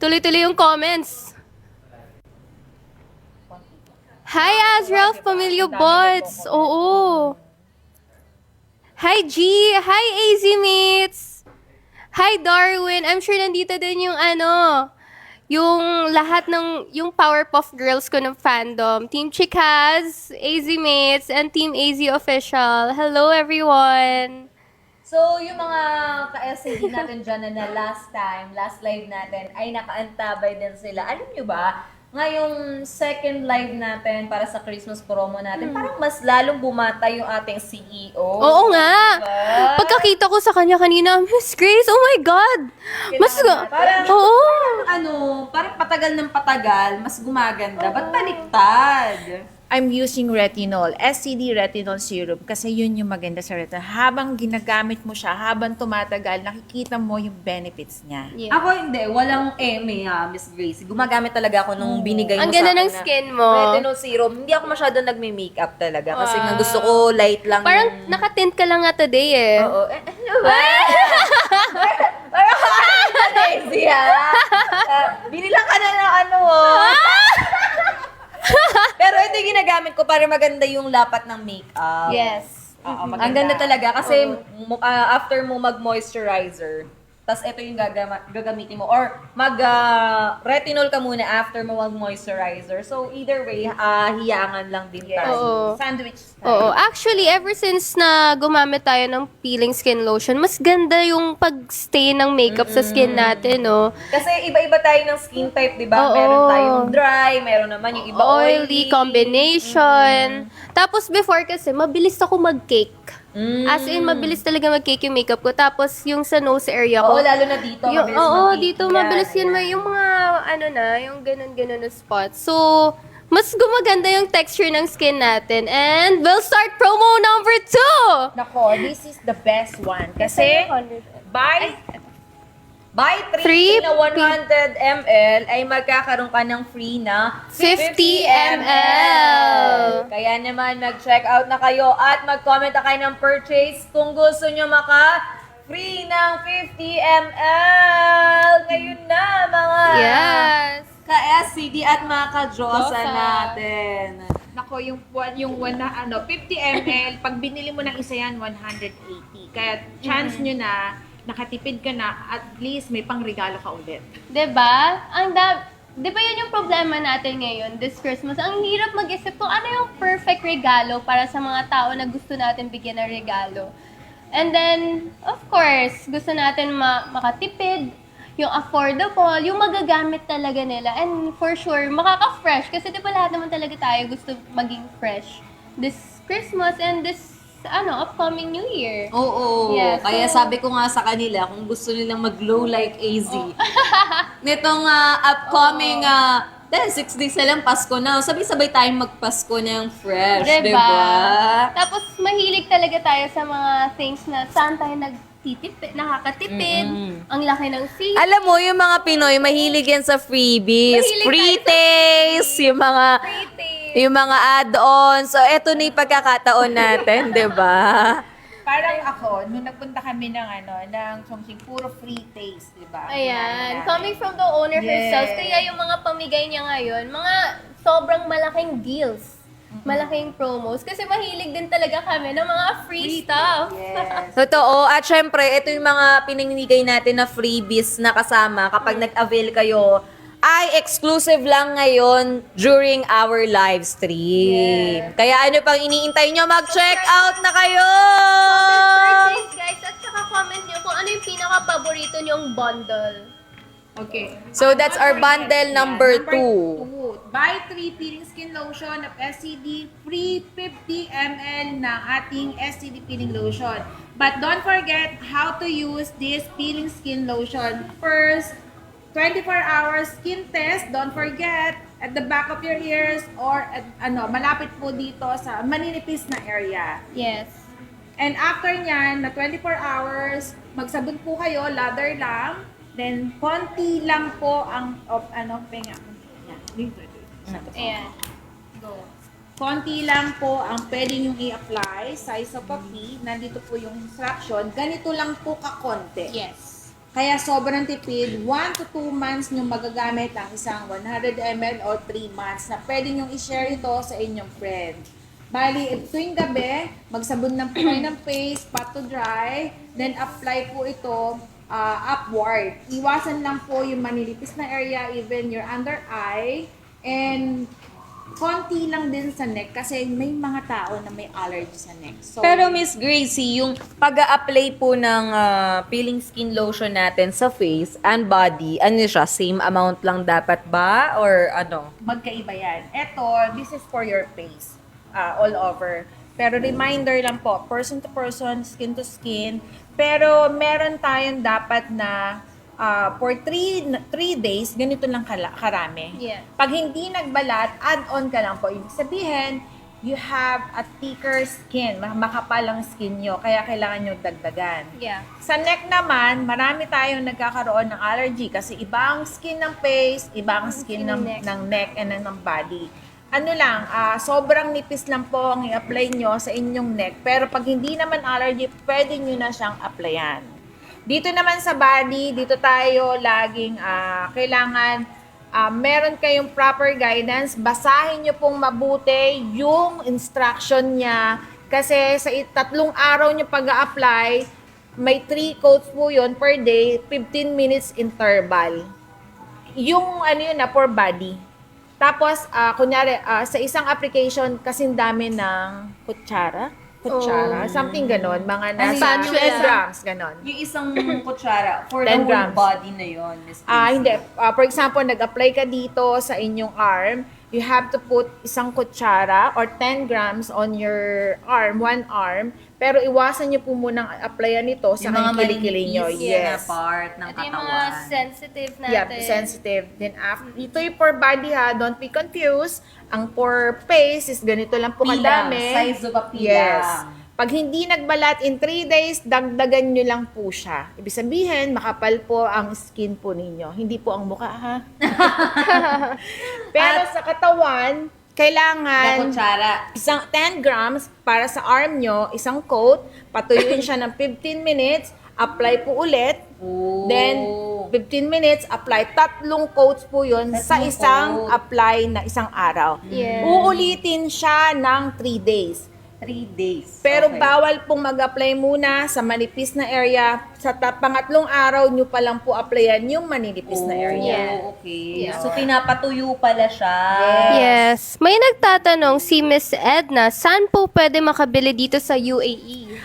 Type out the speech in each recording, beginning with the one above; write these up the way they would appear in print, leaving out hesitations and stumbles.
Tuloy-tuloy yung comments. Hi, Azrael Pamilyo Bots. Oo. Hi, G. Hi, AZ Mates. Hi, Darwin. I'm sure nandito din yung yung lahat ng, yung Powerpuff Girls ko ng fandom. Team Chikaz, AZ Mates, and Team AZ Official. Hello, everyone. So, yung mga ka-SAD natin dyan na last live natin, ay nakaantabay din sila. Alam nyo ba, ngayong second live natin para sa Christmas promo natin, parang mas lalong bumata yung ating CEO. Oo nga. Diba? Pagkakita ko sa kanya kanina, Miss Grace, oh my God. Mas, Parang, oo. parang patagal ng patagal, mas gumaganda. Ba't baliktad? I'm using retinol, SCD retinol serum kasi yun yung maganda sa retinol. Habang ginagamit mo siya, habang tumatagal, nakikita mo yung benefits niya. Yeah. Ako hindi, walang eme Miss Grace. Gumagamit talaga ako nung binigay mo Ang sa ganda akin ng na skin mo. retinol serum. Hindi ako masyado nagme-makeup talaga kasi nga gusto ko light lang. Parang yung- nakatint ka lang nga today eh. Oo. Ano ba? Parang lazy ha. Binilang ka na ng ano Pero ito yung ginagamit ko para maganda yung lapat ng makeup. Yes. Oo, Ang ganda talaga kasi after mo mag-moisturizer, tas ito yung gagamitin mo. Or mag-retinol ka muna after mo mag-moisturizer. So either way, hiyangan lang din Yes. tayo. Oo. Sandwich style. Oo. Actually, ever since na gumamit tayo ng peeling skin lotion, mas ganda yung pag-stay ng makeup sa skin natin, no? Kasi iba-iba tayo ng skin type, di ba? Oo. Meron tayong dry, meron naman yung iba Oily combination. Tapos before kasi, mabilis ako mag-cake. As in, mabilis talaga mag-cake yung makeup ko. Tapos yung sa nose area ko. Oo, lalo na dito. Yung, mabilis oo, mag-cake dito yan. mabilis yun. May yung mga, yung ganun-ganun na spots. So, mas gumaganda yung texture ng skin natin. And we'll start promo number 2! Nako, this is the best one. Kasi, Buy 3 na 100 ml ay magkakaroon ka ng free na 50 ml. Kaya naman mag-check out na kayo at mag-comment na kayo ng purchase kung gusto nyo free ng 50 ml. Ngayon na mga Yes! ka-SCD at mga ka-Diyosa Diyosa. natin. nako, yung 50 ml, pag binili mo ng isa yan, 180. Kaya chance nyo na, nakatipid ka na, at least may pangregalo ka ulit. 'Di ba? Di ba yun yung problema natin ngayon, this Christmas? Ang hirap mag-isip kung ano yung perfect regalo para sa mga tao na gusto natin bigyan ng regalo. And then, of course, gusto natin makatipid, yung affordable, yung magagamit talaga nila. And for sure, makaka-fresh. Kasi di ba lahat naman talaga tayo gusto maging fresh this Christmas and this upcoming New Year. Oo. Yeah, Kaya so- sabi ko nga sa kanila, kung gusto nilang mag-glow like AZ, nitong upcoming, dahil 6 days na lang Pasko na, sabay-sabay tayong magpasko ng fresh, Diba? diba? Tapos mahilig talaga tayo sa mga things na saan tayo nakakatipid. Ang laki ng fee. Alam mo, yung mga Pinoy, mahilig yan sa freebies, Mahilig free tayo sa taste, yung mga add-ons. So, eto na yung pagkakataon natin, diba? Parang ako, nung nagpunta kami ng Chongqing, puro free taste, di ba? Ayan. Coming from the owner herself. Yes. Kaya yung mga pamigay niya ngayon, mga sobrang malaking deals. Malaking promos. Kasi mahilig din talaga kami ng mga free stuff. Yes. Totoo. At syempre, ito yung mga pinamimigay natin na freebies na kasama kapag nag-avail kayo ay exclusive lang ngayon during our live stream. Kaya ano pang iniintay nyo? Mag-check out na kayo! Purchase, guys. At saka comment nyo kung ano yung pinaka-paborito nyong bundle. Okay. So, that's our bundle number 2. Buy 3 peeling skin lotion of SCD, free 50 ml ng ating SCD peeling lotion. But don't forget how to use this peeling skin lotion. First, 24 hours skin test. Don't forget at the back of your ears or at, malapit po dito sa maninipis na area. Yes. And after nyan, na 24 hours, magsabon po kayo, lather lang. Then, konti lang po ang, penga. Yan, dito. Ayan. Go. Konti lang po ang pwede yung i-apply. Size of a pea. Nandito po yung instruction. Ganito lang po kakonti. Yes. Kaya sobrang tipid, 1 to 2 months nyo magagamit ang isang 100 ml or 3 months na pwede nyo i-share ito sa inyong friend. Bali, tuwing gabi, magsabon lang po kayo ng face, pat to dry, then apply po ito upward. Iwasan lang po yung manilipis na area, even your under eye, and konti lang din sa neck kasi may mga tao na may allergy sa neck. So, Pero Miss Gracie, yung pag-a-apply po ng peeling skin lotion natin sa face and body, ano siya? Same amount lang dapat ba? Or ano? magkaiba yan. Ito, this is for your face, all over. Pero reminder lang po, person to person, skin to skin. Pero meron tayong dapat na for 3 days, ganito lang karami. Yeah. Pag hindi nagbalat, add-on ka lang po. Ibig sabihin, you have a thicker skin, makapal ang skin nyo, kaya kailangan nyo dagdagan. Yeah. Sa neck naman, marami tayong nagkakaroon ng allergy kasi iba ang skin ng face, iba ang skin ng neck and ng body. Ano lang, sobrang nipis lang po ang i-apply nyo sa inyong neck. Pero pag hindi naman allergy, pwede nyo na siyang applyan. Dito naman sa body, dito tayo laging kailangan meron kayong proper guidance. Basahin nyo pong mabuti yung instruction niya. Kasi sa 3 araw nyo pag-a-apply, may 3 coats po yun per day, 15 minutes interval. Yung ano yun na, for body. Tapos, kunyari, sa isang application, kasing dami ng kutsara, something ganon, mga nasa Ano 10 yun? grams, ganon. Yung isang kutsara for 10 the whole grams. body na yun, Miss Hindi. For example, nag-apply ka dito sa inyong arm, you have to put isang kutsara or 10 grams on your arm, one arm, pero iwasan nyo po munang applyan ito sa Yung mga kilikili nyo. malinipis na Yes. part ng Ito yung mga katawan. sensitive natin. Yeah, sensitive. Then after, ito yung for body ha, don't be confused. Ang for face is ganito lang po Pilang, kadami. size of a pilang. Yes. Pag hindi nagbalat in 3 days, dagdagan nyo lang po siya. Ibig sabihin, makapal po ang skin po ninyo. Hindi po ang mukha ha. Pero sa katawan, Na kailangan kutsara. isang 10 grams para sa arm nyo, isang coat, patuyuin siya ng 15 minutes, apply po ulit, Oh. then 15 minutes, apply. 3 coats po yun sa Tatlong isang coat. apply na isang araw. Yes. Uulitin siya ng 3 days. 3 days. Pero Okay. bawal pong mag-apply muna sa manipis na area. Sa pangatlong araw nyo pa lang po applyan yung manipis na area. Oh, okay. Yeah. So, pinapatuyo pala siya. Yes. May nagtatanong si Miss Edna, saan po pwede makabili dito sa UAE?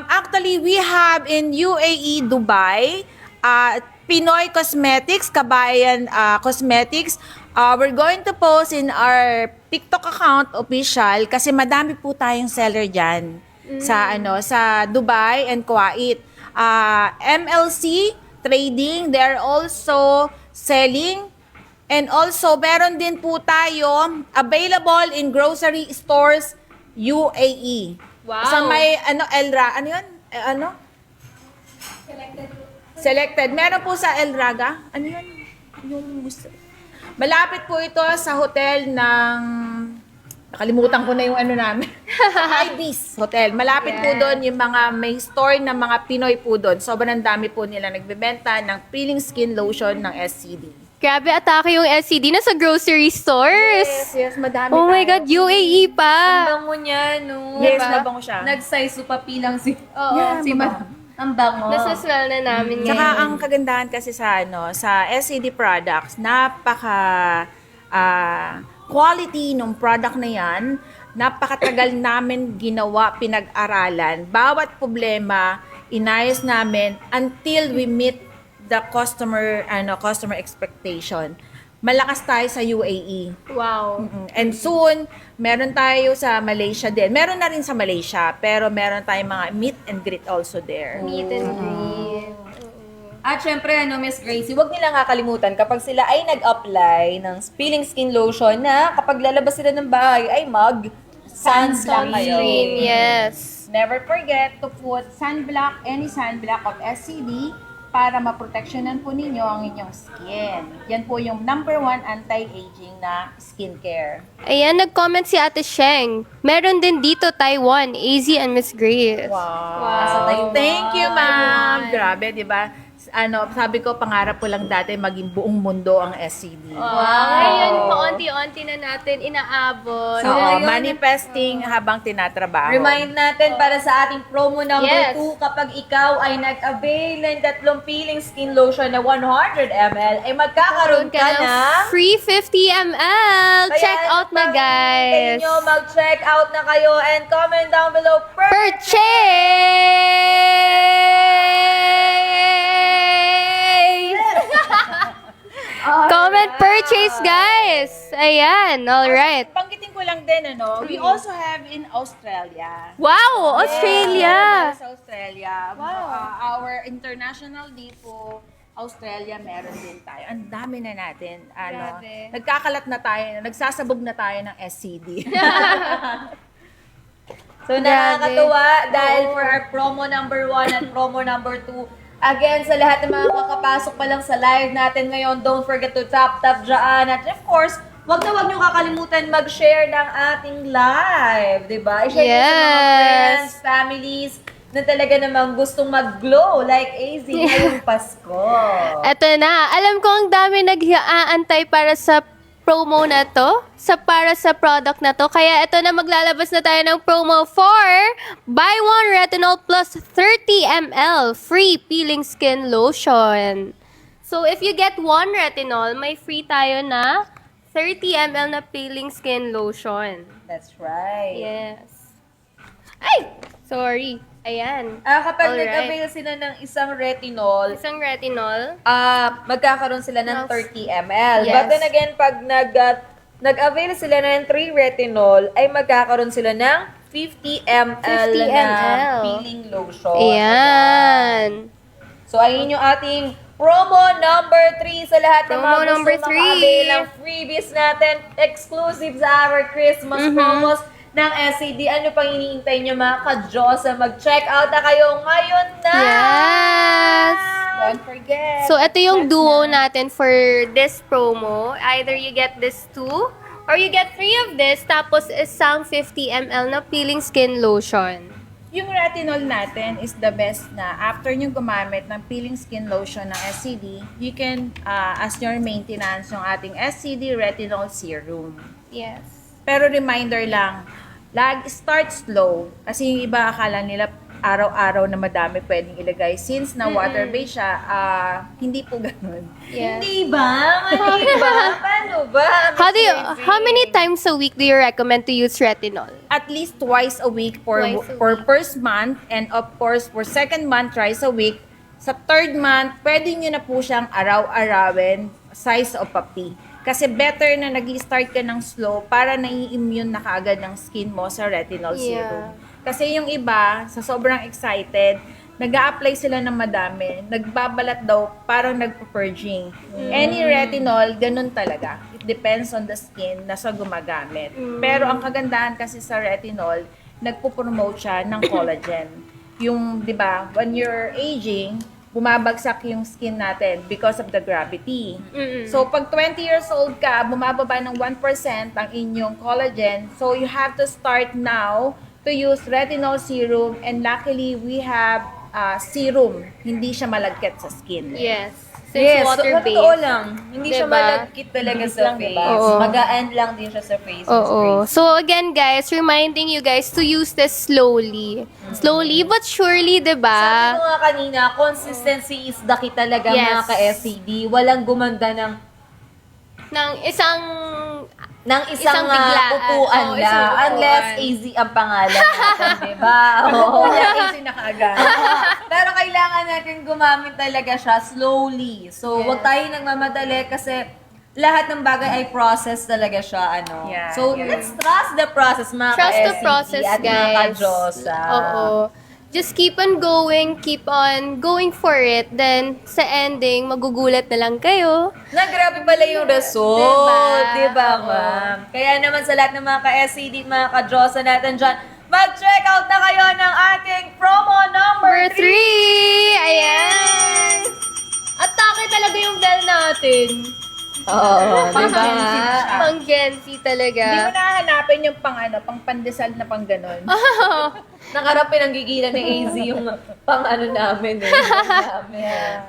Actually, we have in UAE, Dubai, Pinoy Cosmetics, Kabayan Cosmetics. We're going to post in our TikTok account official kasi madami po tayong seller diyan sa Dubai and Kuwait. MLC Trading, they're also selling. And also, meron din po tayo available in grocery stores UAE. Wow. Sa may ano yun? Selected. Meron po sa El Raga. Ano yun? Yung gusto. Malapit po ito sa hotel ng nakalimutan ko na yung ano namin. Ibis Hotel. Malapit po doon yung mga may store ng mga Pinoy po doon. Sobrang dami po nila nagbebenta ng peeling skin lotion ng SCD. Grabe, atake yung SCD na sa grocery stores. Yes, madami Oh my tayo. God, UAE Ang pa. bango niya, no? Yes, Diba? nabango siya. Nag-size pa pilang si... Oo. si Ang bango. Nasasmell na namin Tsaka ngayon. ang kagandahan kasi sa SCD products, napaka quality ng product na yan. Napakatagal namin ginawa, pinag-aralan. Bawat problema, inayos namin until we meet the customer expectation. Malakas tayo sa UAE. Wow. And soon, meron tayo sa Malaysia din. Meron na rin sa Malaysia, pero meron tayong mga meet and greet also there. Meet and greet. At syempre, Miss Gracie, huwag nilang kakalimutan kapag sila ay nag-apply ng peeling skin lotion na kapag lalabas sila ng bahay ay mag-sunblock kayo. Sunscreen, yes. Never forget to put sunblock, any sunblock of SCD para maproteksyonan po ninyo ang inyong skin. Yan po yung number 1 anti-aging na skincare. Ayan, nag-comment si Ate Sheng. Meron din dito, Taiwan, AZ and Miss Grace. Wow. Sa Taiwan. Thank you, ma'am. Grabe, di ba? sabi ko, pangarap ko lang dati maging buong mundo ang SCD. Ngayon, paunti-unti na natin inaabot. So, Oo, yun, manifesting habang tinatrabaho. Remind natin para sa ating promo number Yes. 2, kapag ikaw ay nag-avail ng 3 peeling skin lotion na 100 ml, ay magkakaroon ka ng free 50 ml. Kaya Check out na, guys. Nyo, mag-check out na kayo and comment down below. Comment purchase, guys. Ayan, alright. Banggitin ko lang din, we also have in Australia. Wow, Australia. Sa Australia. Our international depot, Australia, meron din tayo. Ang dami na natin. Grabe. Nagkakalat na tayo, nagsasabog na tayo ng SCD. So, nakakatuwa dahil for our promo number 1 and promo number 2, again, sa lahat ng mga kakapasok pa lang sa live natin ngayon, don't forget to tap dyan. At of course, wag nyo kakalimutan mag-share ng ating live, di ba? I-share nyo sa mga friends, families, na talaga namang gustong mag-glow like AZ ngayong Pasko. Eto na. Alam ko ang dami nag-aantay para sa promo na to, para sa product na to. Kaya ito na, maglalabas na tayo ng promo for buy one retinol plus 30 ml free peeling skin lotion. So if you get one retinol, may free tayo na 30 ml na peeling skin lotion. That's right. Yes. Ay! Sorry. Ayan. Kapag Alright. nag-avail sila ng isang retinol, Isang retinol. magkakaroon sila ng Ng 30 ml. Yes. But then again, pag nag-avail sila ng 3 retinol, ay magkakaroon sila ng 50 ml 50 na ml. peeling lotion. Ayan. So, ayun yung ating promo number 3 sa lahat ng Promo mga number gusto three. maka-avail ng freebies natin, exclusive sa our Christmas promos ng SCD. Ano pang iniintay nyo mga ka-Diyosa? Mag-check out na kayo ngayon na! Yes! Don't forget. So, ito yung duo natin for this promo. Either you get this two, or you get 3 of this, tapos isang 50 ml na peeling skin lotion. Yung retinol natin is the best na after nyo gumamit ng peeling skin lotion ng SCD, you can, as your maintenance, yung ating SCD retinol serum. Yes. Pero reminder lang, start slow. Kasi yung iba akala nila araw-araw na madami pwedeng ilagay. Since na water-based siya, hindi po ganun. Yes. Hindi ba? Mali ba? Paano ba? How many times a week do you recommend to use retinol? At least twice a week for Twice a for week. first month, and of course for second month thrice a week. Sa third month, pwede nyo na po siyang araw-arawin size of papi. Kasi better na nag-start ka ng slow para nai-immune na kaagad ng skin mo sa retinol serum. Kasi yung iba, sa sobrang excited, nag-a-apply sila ng madami, nagbabalat daw, parang nagpo-purging. Any retinol, ganun talaga. It depends on the skin na sa gumagamit. Pero ang kagandahan kasi sa retinol, nagpo-promote siya ng collagen. Yung, di ba, when you're aging, bumabagsak yung skin natin because of the gravity. So, pag 20 years old ka, bumababa ng 1% ang inyong collagen. So, you have to start now to use retinol serum, and luckily, we have serum. Hindi siya malagkit sa skin. Yes. Since So, totoo water-based. lang. Hindi siya Diba? malagkit talaga sa lang, face. diba? Oo. Magaan lang din siya sa face. Oo. So again guys, reminding you guys to use this slowly. Slowly but surely, Sabi 'di ba? ko nga kanina, consistency is the key talaga Yes. mga ka-SCD. Walang gumanda ng Ng isang isang biglaan. upuan Oo, lang. isang upuan. Unless AZ ang pangalan natin, di ba? Oo. Easy na kaagad. Pero kailangan natin gumamit talaga siya slowly. So, Yes. wag tayo nagmamadali kasi lahat ng bagay ay process talaga siya. Yeah. So, let's trust the process, mga trust the ka-SCD process, at mga guys. ka-Diyosa. Oo. Just keep on going for it. Then sa ending, magugulat na lang kayo. Na grabe pala yung result, Diba? diba, Oo. ma'am? Kaya naman sa lahat ng mga ka-SCD, mga ka-Diyosa natin dyan, mag-check out na kayo ng ating promo number 3! 3! Ayan! Atake talaga yung bell natin. Oo, di ba? Pang Gen Z talaga. Hindi mo nahanapin yung pang pandesal na pang ganon. Nakarap pinanggigilan ni AZ yung pang namin eh.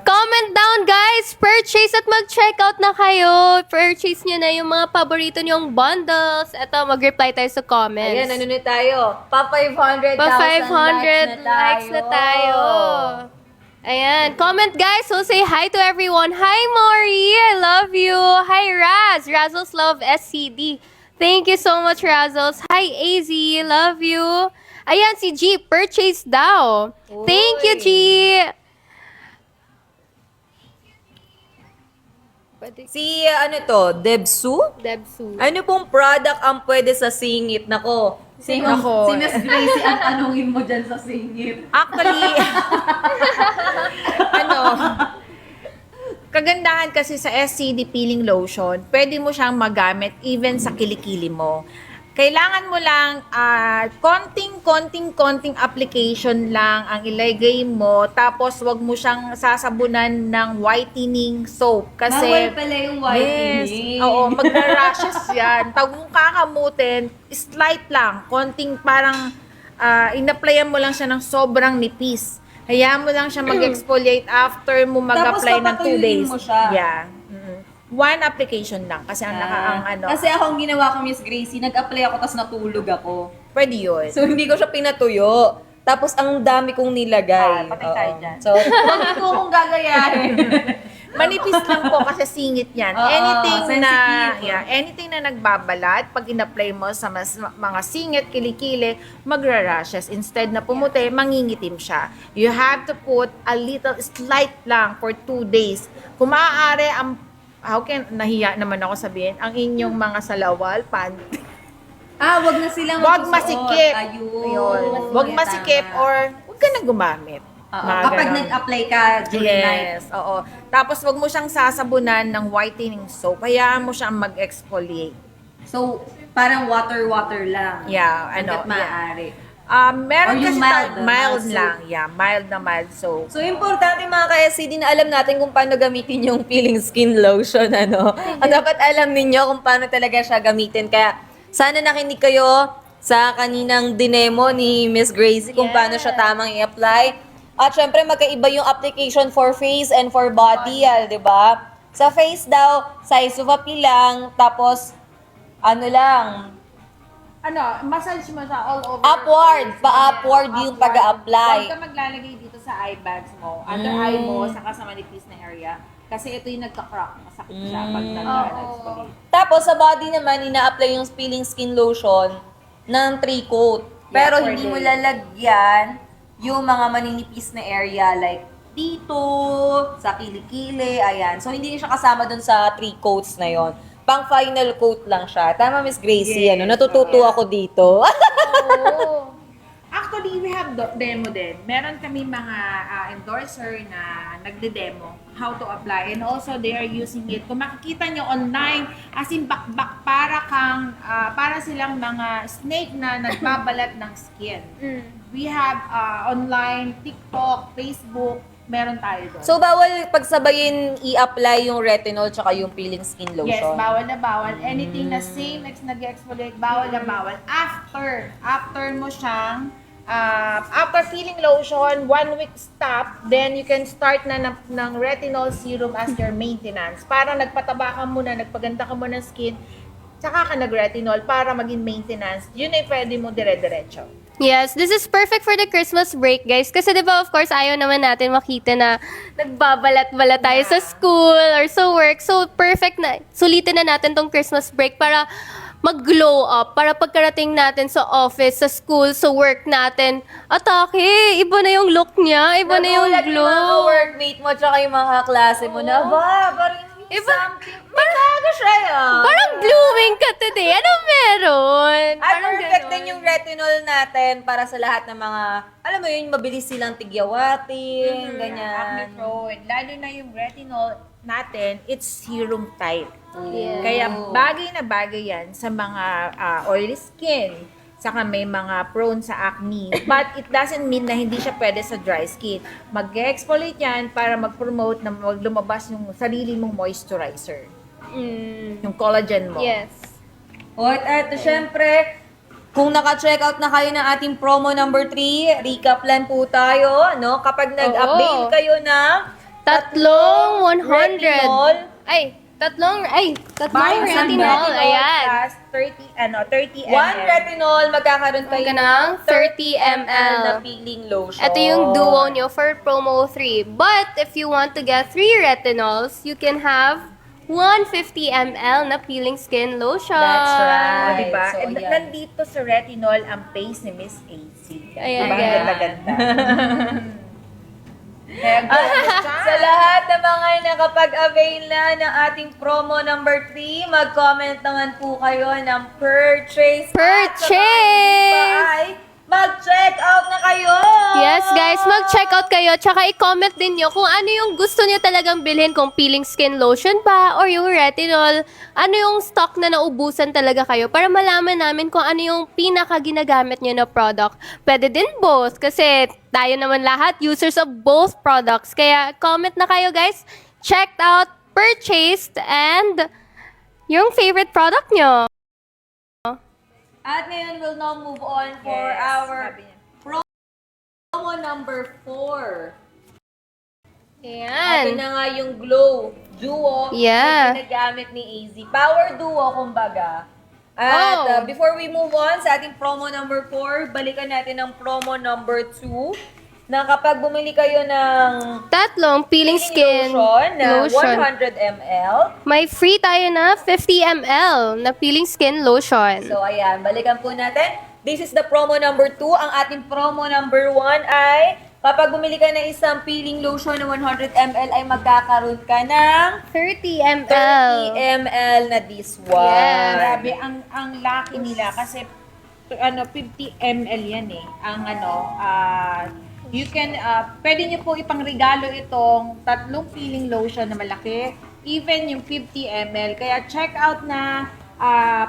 Comment down, guys! Purchase at mag-checkout na kayo. Purchase nyo na yung mga paborito nyong bundles. Eto, mag-reply tayo sa comments. Ayan, ano na tayo? Pa 500,000 Pa 500 likes na tayo. Ayan. Comment, guys. So, say hi to everyone. Hi, Maury. I love you. Hi, Raz. Razzles love SCD. Thank you so much, Razzles. Hi, AZ. Love you. Ayan, si G. Purchase daw. Thank you, G. Si ano to, Debsu? Debsu. Ano pong product ang pwede sa singit? Nako, si Nako. Miss Gracie ang tanungin mo dyan sa singit. Actually, kagandahan kasi sa SCD peeling lotion, pwede mo siyang magamit even sa kilikili mo. Kailangan mo lang konting application lang ang ilagay mo, tapos wag mo siyang sasabunan ng whitening soap. Kasi, Bawal pala yung yes, whitening. oo, magra-rashes yan. Tawag mong kakamutin, slight lang, konting parang in-applyan mo lang siya ng sobrang nipis. Hayaan mo lang siya mag-exfoliate after mo mag-apply ng 2 days. mo siya. Yeah. One application lang kasi ang Kasi ako ang ginawa ko, Miss Gracie, nag-apply ako tapos natulog ako. pwede yun. So, hindi ko siya pinatuyo. Tapos, ang dami kong nilagay. Patay tayo Oo. dyan. So, hindi ko kung gagayahin. Manipis lang po kasi singit yan. Oo, Anything na nagbabalat, pag in-apply mo sa mga singit, kilikili, magra-rashes. Instead na pumuti, mangingitim siya. You have to put a little, slight lang for 2 days. Kung maaari, nahiya naman ako sabihin, ang inyong mga salawal, panty. Wag na silang Wag magsusuot. masikip. Ayun. Wag masikip or wag ka nang gumamit. Mga Kapag ganon. nag-apply ka during night. Yes, oo. Tapos wag mo siyang sasabunan ng whitening soap. Hayaan mo siyang mag-exfoliate. So, parang water lang. Yeah, Hanggat maaari. Meron Or yung kasi mild, mild soap. lang. Yeah, mild na mild soap. So, importante mga ka-SCD na alam natin kung paano gamitin yung peeling skin lotion, ano. Ang dapat alam ninyo kung paano talaga siya gamitin. Kaya, sana nakinig kayo sa kaninang dinemo ni Miss Gracie kung paano siya tamang i-apply. At syempre, magkaiba yung application for face and for body, di ba? Sa face daw, size of a peel lang, tapos, Massage mo siya all over. upward, pa-upward yung pag-a-apply. Huwag ka maglalagay dito sa eye bags mo, under eye mo, saka sa manipis na area. Kasi ito yung nagka-crack. Masakit siya pag nag-exfoliate. Tapos sa body naman, ina-apply yung peeling skin lotion ng 3-coat. Pero per hindi mo day. lalagyan yung mga maninipis na area like dito, sa kilikili, ayan. So hindi siya kasama dun sa 3 coats na yon. Pang final coat lang siya. Tama, Miss Gracie, Yes. natututo ako dito. Actually, we have demo din. Meron kami mga endorser na nagde-demo how to apply. And also, they are using it. Kung makikita nyo online, as in bakbak, para silang mga snake na nagbabalat ng skin. We have online, TikTok, Facebook, meron tayo doon. So bawal pagsabayin i-apply yung retinol tsaka yung peeling skin lotion. Yes, bawal na bawal. Anything na same nag-exfoliate, bawal na bawal. After mo siyang, after peeling lotion, 1 week stop, then you can start na ng retinol serum as your maintenance. Para nagpataba ka muna, nagpaganda ka muna ng skin, tsaka ka nag-retinol para maging maintenance. Yun ay pwede mo dire-diretso. Yes, this is perfect for the Christmas break, guys. Kasi 'di ba, of course, ayaw naman natin makita na nagbabalat-balat tayo sa school or sa work. So, perfect na. Sulitin na natin tong Christmas break para mag-glow up. Para pagkarating natin sa office, sa school, sa work natin, atake, iba na yung look niya, iba na yung Nagulat glow. yung mga workmate mo tsaka yung mga kaklase mo na, parang Iba- something. May bago siya yan. Parang glowing ka today. Ano meron? Ay, Parang perfect ganon. din yung retinol natin para sa lahat ng mga, alam mo yun, mabilis silang tigyawatin, Acne ganyan. prone. Lalo na yung retinol natin, it's serum type. Yeah. Kaya bagay na bagay yan sa mga oily skin, saka may mga prone sa acne. But it doesn't mean na hindi siya pwede sa dry skin. Mag-exfoliate yan para mag-promote na lumabas yung sarili mong moisturizer. Yung collagen mo. Yes. O, at syempre, kung naka-check out na kayo ng ating promo number 3, recap lang po tayo, no? Kapag nag-avail kayo ng Tatlong 100. retinol, Tatlong Buy isang retinol. Ayan. plus 30 ml. 1 retinol, magkakaroon kayo Ka ng ng 30 30 ml na ml. peeling lotion. Ito yung duo nyo for promo 3. But if you want to get 3 retinols, you can have 150 ml na peeling skin lotion. That's O, right. diba? So, And ayan. nandito sa retinol ang face ni Miss AC. Ayan, Diba? Ang guys. ganda-ganda. Kaya go, Sa lahat ng mga nakapag-avail na ng ating promo number 3, mag-comment naman po kayo ng purchase. At sa mga hindi pa ay mag-check out na kayo! Yes, guys, mag-check out kayo. Tsaka i-comment din nyo kung ano yung gusto nyo talagang bilhin. Kung peeling skin lotion ba or yung retinol. Ano yung stock na naubusan talaga kayo para malaman namin kung ano yung pinaka-ginagamit nyo na product. Pwede din both kasi tayo naman lahat users of both products. Kaya comment na kayo, guys. Checked out, purchased, and yung favorite product nyo. At ngayon, we'll now move on for Yes, our sabi niya. promo number 4. Ito Ayan. na nga yung Glow Duo Yeah. na ginagamit ni AZ. Power Duo, kumbaga. At Oh. before we move on sa ating promo number 4, balikan natin ang promo number 2 na kapag bumili kayo ng Tatlong peeling skin lotion na lotion. 100 ml. May free tayo na 50 ml na peeling skin lotion. So, ayan, balikan po natin. This is the promo number 2. Ang ating promo number 1 ay kapag bumili ka ng isang peeling lotion na 100 ml ay magkakaroon ka ng 30 ml. 30 ml na this one. Yes. Grabe, ang laki nila kasi 50 ml yan eh. Ang you can, pwede nyo po ipangregalo itong tatlong peeling lotion na malaki, even yung 50 ml. Kaya check out na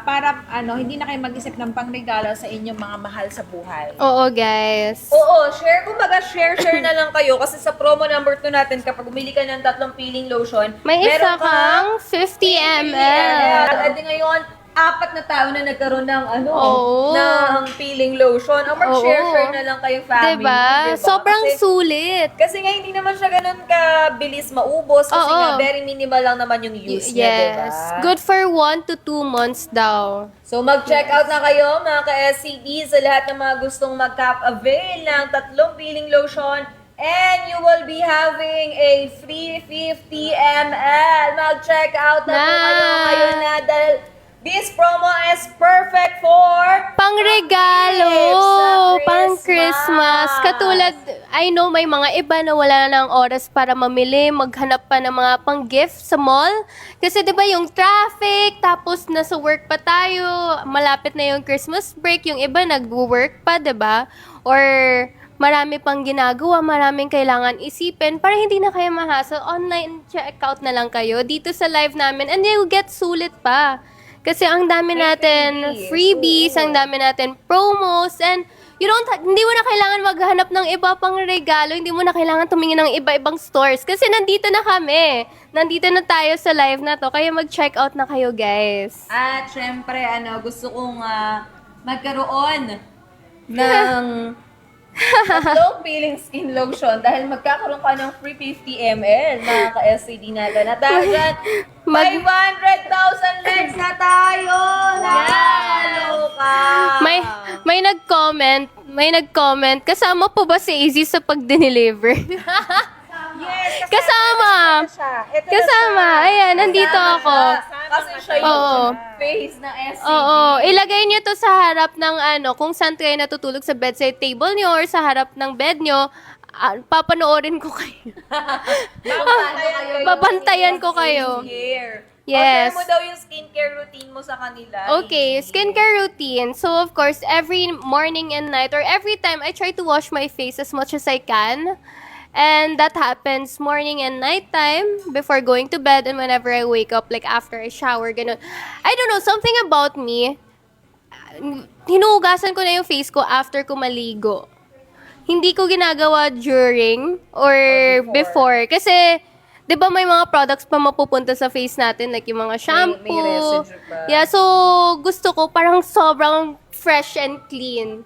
para hindi na kayo mag-isip ng pangregalo sa inyong mga mahal sa buhay. Oo, guys. Oo, share. Kumbaga, share na lang kayo. Kasi sa promo number 2 natin, kapag bumili ka ng tatlong peeling lotion, May meron isa kang 50 ml. At ngayon, 4 na tao na nagkaroon ng Oo. ng peeling lotion. O mag-share na lang kayong family. Diba? Sobrang Kasi, sulit. kasi nga, hindi naman siya ganun kabilis maubos. Kasi Oo. nga, very minimal lang naman yung use niya, diba? Yes. Good for 1 to 2 months daw. So, mag-check out na kayo, mga ka-SCD, sa lahat ng mga gustong mag-avail ng tatlong peeling lotion. And you will be having a free 50 ml. Mag-check out na po kayo ngayon na dahil this promo is perfect for Pang-regalo, gifts sa pang-Christmas. Katulad, I know may mga iba na wala na ng oras para mamili, maghanap pa ng mga pang-gift sa mall. Kasi 'di ba yung traffic, tapos nasa work pa tayo, malapit na yung Christmas break, yung iba nag-work pa, 'di ba? Or marami pang ginagawa, maraming kailangan isipin para hindi na kayo ma-hassle. Online checkout na lang kayo dito sa live namin and you get sulit pa. Kasi ang dami natin freebies, ang dami natin promos, and hindi mo na kailangan maghanap ng iba pang regalo, hindi mo na kailangan tumingin ng iba-ibang stores. Kasi nandito na kami. Nandito na tayo sa live na to, kaya mag-check out na kayo, guys. At syempre, gusto kong magkaroon ng tatlong peeling skin lotion dahil magkakaroon ka ng free 50 ml, mga ka-SCD natin. At dahil dyan, 500,000 likes na tayo! Nakakaloka! May nag-comment, kasama po ba si Izzy sa pag-deliver? Yes, Kasama! Ito Kasama! Ayan, nandito ako. Kasi siya yung Oo. face ng SCD. Oo, ilagay niyo to sa harap ng kung saan kayo natutulog sa bedside table niyo or sa harap ng bed niyo, papanoorin ko kayo. Babantayan ko kayo. Skincare. Yes. O, share mo daw yung skincare routine mo sa kanila. Okay, skincare routine. So, of course, every morning and night or every time, I try to wash my face as much as I can. And that happens morning and night time before going to bed and whenever I wake up, like after I shower, ganun. I don't know, something about me, hinuhugasan ko na yung face ko after ko maligo. Hindi ko ginagawa during or before. Kasi 'di ba may mga products pa mapupunta sa face natin like yung mga shampoo. May residue pa. Yeah, so gusto ko parang sobrang fresh and clean.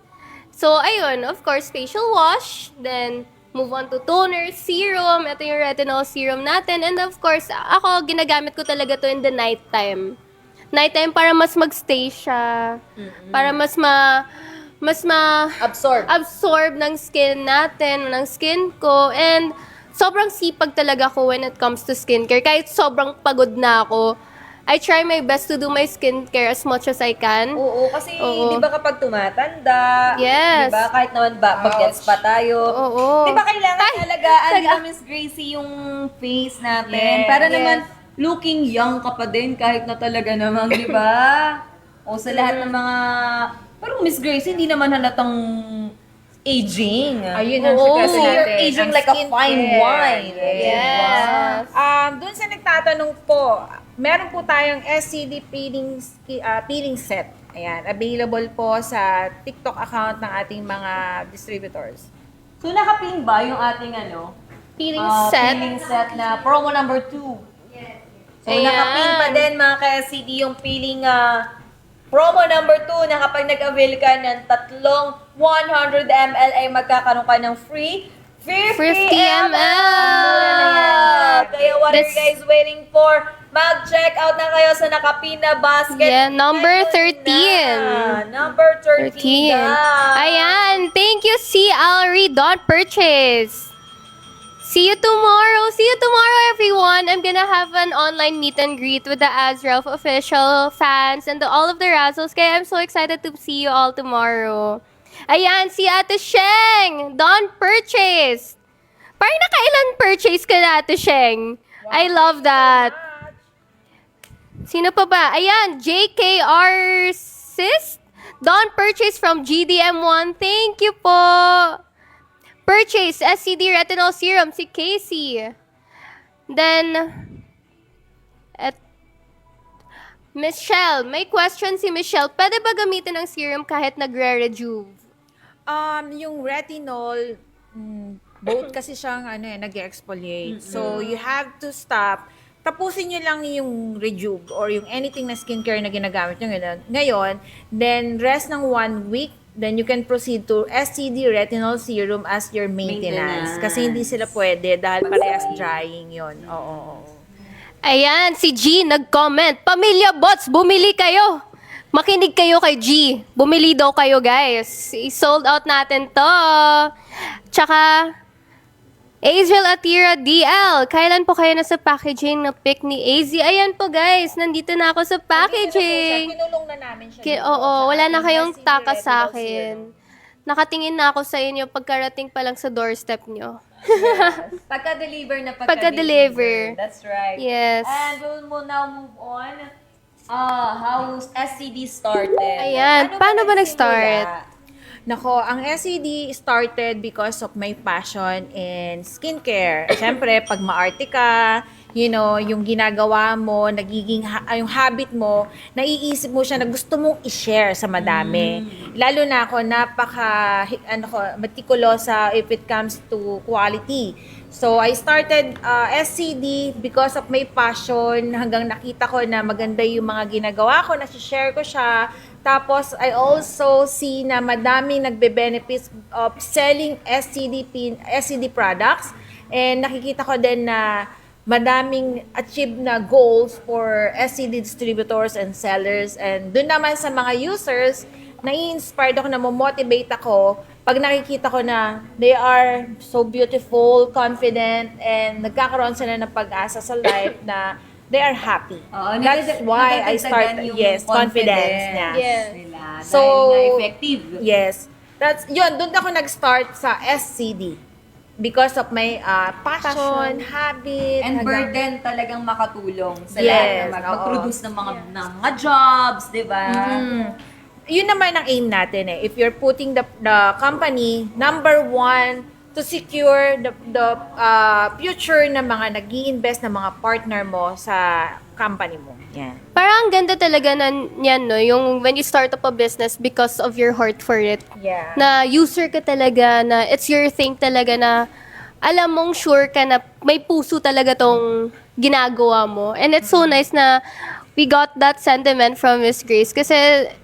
So ayun, of course, facial wash, then move on to toner, serum. Ito yung retinol serum natin. And of course, ako ginagamit ko talaga to in the nighttime. Nighttime para mas magstay siya. Para mas absorb ng skin natin, ng skin ko. And sobrang sipag talaga ko when it comes to skincare. Kahit sobrang pagod na ako, I try my best to do my skincare as much as I can. Oo, kasi Oo. di ba kapag tumatanda, Yes. di ba kahit naman ba, pag-gets pa tayo, Oo. di ba kailangan alagaan nila Miss Gracie yung face natin? Para naman looking young ka pa din kahit na talaga namang, di ba? O sa lahat ng mga, pero Miss Gracie, hindi naman halatang aging. Ayun ang Oo. secret Kasi you're natin. aging ang like a fine skincare. wine. Yes. Doon sa nagtatanong po, meron po tayong SCD peeling set. Ayan, available po sa TikTok account ng ating mga distributors. So nakapin ba yung ating Peeling set. peeling set na promo number 2? So Ayan. nakapin pa din mga ka-SCD yung peeling promo number 2 na kapag nag-avail ka ng tatlong 100 ml ay magkakaroon ka ng free 50 50 ml! Mura na yan. Kaya what are you This- guys waiting for? Mag-check out na kayo sa nakapin na basket. Yeah, number Ngayon 13. na. Number 13, 13. guys. Ayan. Thank you, C. Alri. Don't purchase. See you tomorrow. See you tomorrow, everyone. I'm gonna have an online meet and greet with the Azralf official fans and all of the Razzles. Kaya I'm so excited to see you all tomorrow. Ayan, si Ate Sheng. Don't purchase. Parang nakailan purchase ka na, Ate Sheng. I love that. Sino pa ba? Ayan, JKR Sis. Don't purchase from GDM1. Thank you po. Purchase SCD Retinol Serum, si Casey. Then, Michelle. May question si Michelle. Pwede ba gamitin ang serum kahit nagre-rejuve? Yung retinol, both kasi siyang nag-exfoliate. So, you have to stop. Tapusin nyo lang yung rejuve or yung anything na skincare na ginagamit nyo ngayon. Then, rest ng 1 week. Then, you can proceed to SCD Retinol Serum as your maintenance. Kasi hindi sila pwede dahil parehas drying yon. Oo. Ayan, si G nag-comment. Pamilya bots, bumili kayo. Makinig kayo kay G. Bumili daw kayo, guys. I-sold out natin to. Tsaka, Aziel Atira DL. Kailan po kayo nasa packaging na pic ni AZ? Ayan po, guys. Nandito na ako sa packaging. Kinulong na namin siya. Oo, wala na kayong SCD taka Retinol sa akin. Nakatingin na ako sa inyo pagkarating pa lang sa doorstep nyo. Pagka-deliver na Pagka-deliver. That's right. Yes. And we'll now move on. How SCD started? Ayan, paano ba nag-start? nagsimula? Nako, ang SCD started because of my passion in skincare. Siyempre, pag maarte ka, yung ginagawa mo, nagiging yung habit mo, naiisip mo siya na gusto mong i-share sa madami. Lalo na ako, meticulosa if it comes to quality. So, I started SCD because of my passion hanggang nakita ko na maganda yung mga ginagawa ko, na-share ko siya. Tapos, I also see na madaming nagbe-benefits of selling SCD products. And nakikita ko din na madaming achieved na goals for SCD distributors and sellers. And dun naman sa mga users, nai-inspired ako, na motivate ako pag nakikita ko na they are so beautiful, confident, and nagkakaroon sila ng pag-asa sa life na they are happy. Oo, That's why I started, confidence niya. Yes. Nila, So, dahil nga effective. Yes. Doon ako nag-start sa SCD. Because of my passion, habit. And hanggang- burden talagang makatulong sa Yes, lahat na oo. mag-produce ng mga jobs, di ba? Yun naman ang aim natin eh. If you're putting the company, number one, to secure the future na mga nag-i-invest na mga partner mo sa company mo. Yan. Parang ang ganda talaga yan, no? Yung when you start up a business because of your heart for it. Yeah. Na user ka talaga, na it's your thing talaga na alam mong sure ka na may puso talaga tong ginagawa mo. And it's so nice na we got that sentiment from Miss Grace kasi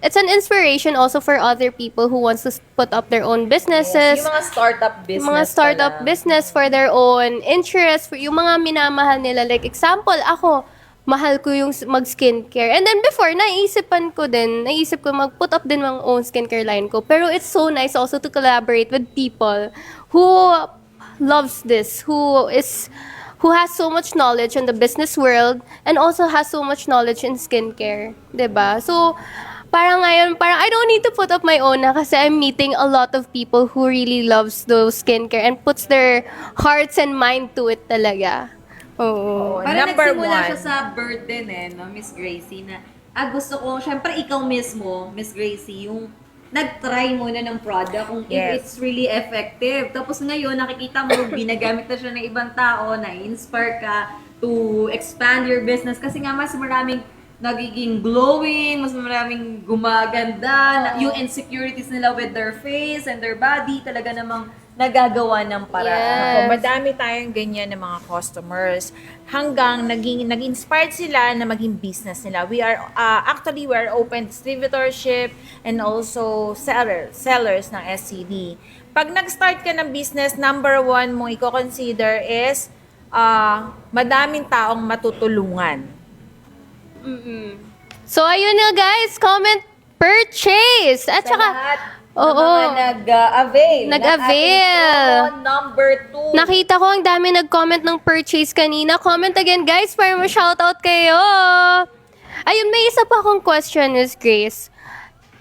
it's an inspiration also for other people who wants to put up their own businesses. Yung mga startup business Mga startup pala. business for their own interest, for yung mga minamahal nila. Like example, ako, mahal ko yung mag-skincare. And then before, naisip ko mag-put up din mga own skincare line ko. Pero it's so nice also to collaborate with people who loves this, who has so much knowledge in the business world and also has so much knowledge in skincare. 'Di ba? So, parang ngayon, I don't need to put up my own na kasi I'm meeting a lot of people who really loves those skincare and puts their hearts and mind to it talaga. Oo. Parang Number nagsimula one. siya sa burden no, Miss Gracie, na gusto ko, syempre ikaw mismo, Miss Gracie, yung nag-try muna ng product kung if Yes. it's really effective. Tapos ngayon, nakikita mo, ginagamit na siya ng ibang tao, na-inspire ka to expand your business kasi nga mas maraming nagiging glowing, mas maraming gumaganda, yung insecurities nila with their face and their body, talaga namang nagagawa ng paraan. Yes. Ako, madami tayong ganyan ng mga customers hanggang nag-inspired sila na maging business nila. We are open distributorship and also sellers ng SCD. Pag nag-start ka ng business, number one mo i-consider is madaming taong matutulungan. So, ayun na guys, comment purchase. At Sa saka, lahat ng oo. mga nag-avail. ng Nag-avail. ating promo number 2. nakita ko ang dami nag-comment ng purchase kanina. Comment again guys para ma-shoutout kayo. Ayun, may isa pa akong question, Miss Grace.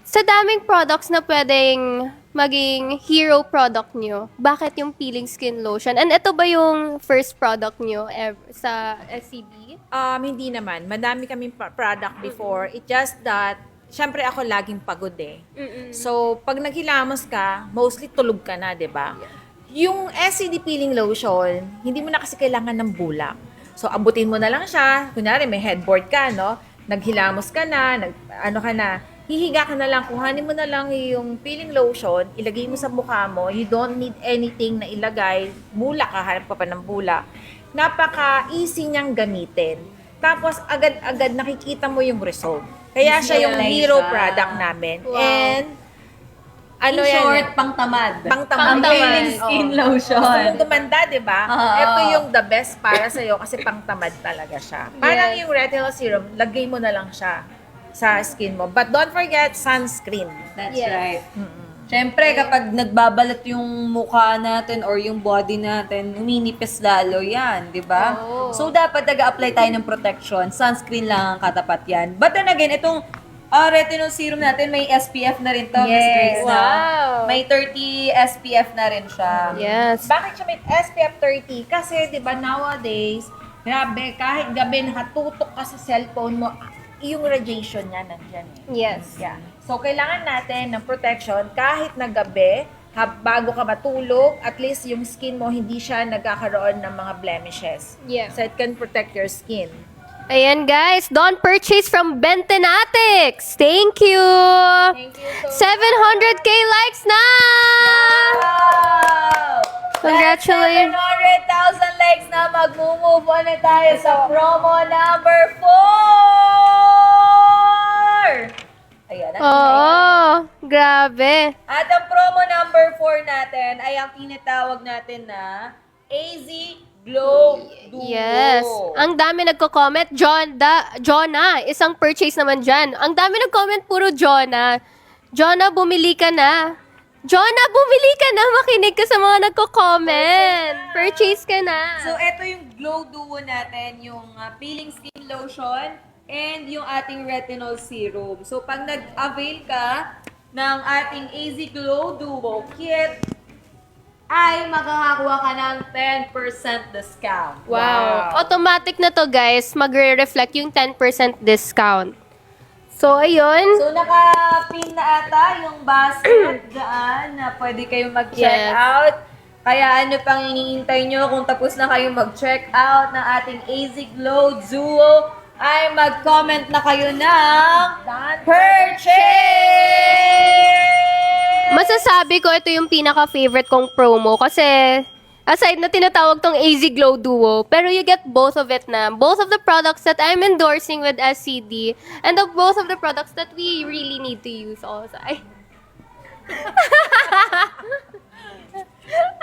Sa daming products na pwedeng maging hero product nyo, bakit yung peeling skin lotion? And ito ba yung first product nyo sa SCB? Hindi naman. Madami kaming product before. It just that, syempre ako laging pagod eh. So, pag naghilamos ka, mostly tulog ka na, di ba? Yung SCD peeling lotion, hindi mo na kasi kailangan ng bulak. So, abutin mo na lang siya. Kunyari, may headboard ka, no? Naghilamos ka na, hihiga ka na lang, kuhanin mo na lang yung peeling lotion, ilagay mo sa mukha mo, you don't need anything na ilagay, bulak, hahanap ka pa ng bulak. Napaka-easy niyang gamitin. Tapos, agad-agad nakikita mo yung result. Kaya siya yung Visualize hero siya. product namin. Wow. And, In short, pangtamad. Pangtamad. Peeling skin lotion. Gusto mong gumanda, di ba? Oo. Ito yung the best para sa'yo kasi pangtamad talaga siya. Parang Yes. yung retinol serum, lagay mo na lang siya sa skin mo. But don't forget, sunscreen. That's Yes. right. Siyempre, kapag nagbabalat yung mukha natin or yung body natin, uminipis lalo yan, di ba? Oo. So, dapat nag-apply tayo ng protection. Sunscreen lang ang katapat yan. But then again, itong retinol serum natin, may SPF na rin to, Miss Yes. Grace. No? Wow. May 30 SPF na rin siya. Yes. Bakit siya may SPF 30? Kasi, di ba, nowadays, grabe, kahit gabi nakatutok ka sa cellphone mo, yung radiation niya nandyan eh. Yes. Yeah. So, kailangan natin ng protection kahit na gabi, bago ka matulog, at least yung skin mo hindi siya nagkakaroon ng mga blemishes. Yeah. So, it can protect your skin. Ayan guys, don't purchase from Bentenatics. Thank you. Thank you so 700k likes na. Wow! Congratulations. 700,000 likes na, mag-move on na tayo sa promo number 4! Ayan. Oo, grabe. At ang promo number 4 natin ay ang tinatawag natin na AZ Glow Duo. Yes. Ang dami nagko-comment. Jonah, isang purchase naman dyan. Ang dami nag-comment, puro Jonah. Jonah, bumili ka na. Jonah, bumili ka na. Makinig ka sa mga nagko-comment. Purchase ka na. So, ito yung Glow Duo natin, yung peeling skin lotion and yung ating retinol serum. So, pag nag-avail ka ng ating AZ Glow Duo kit, ay makakakuha ka ng 10% discount. Wow. Automatic na to, guys. Magre-reflect yung 10% discount. So, ayun. So, naka-pin na ata yung basket dyan na pwede kayong mag-check Yes. out. Kaya ano pang iniintay nyo kung tapos na kayong mag-check out ng ating AZ Glow Duo, ay mag-comment na kayo ng purchase! Masasabi ko ito yung pinaka-favorite kong promo kasi Aside na tinatawag tong AZ Glow Duo, pero you get both of it na. Both of the products that I'm endorsing with SCD and both of the products that we really need to use also. Ay.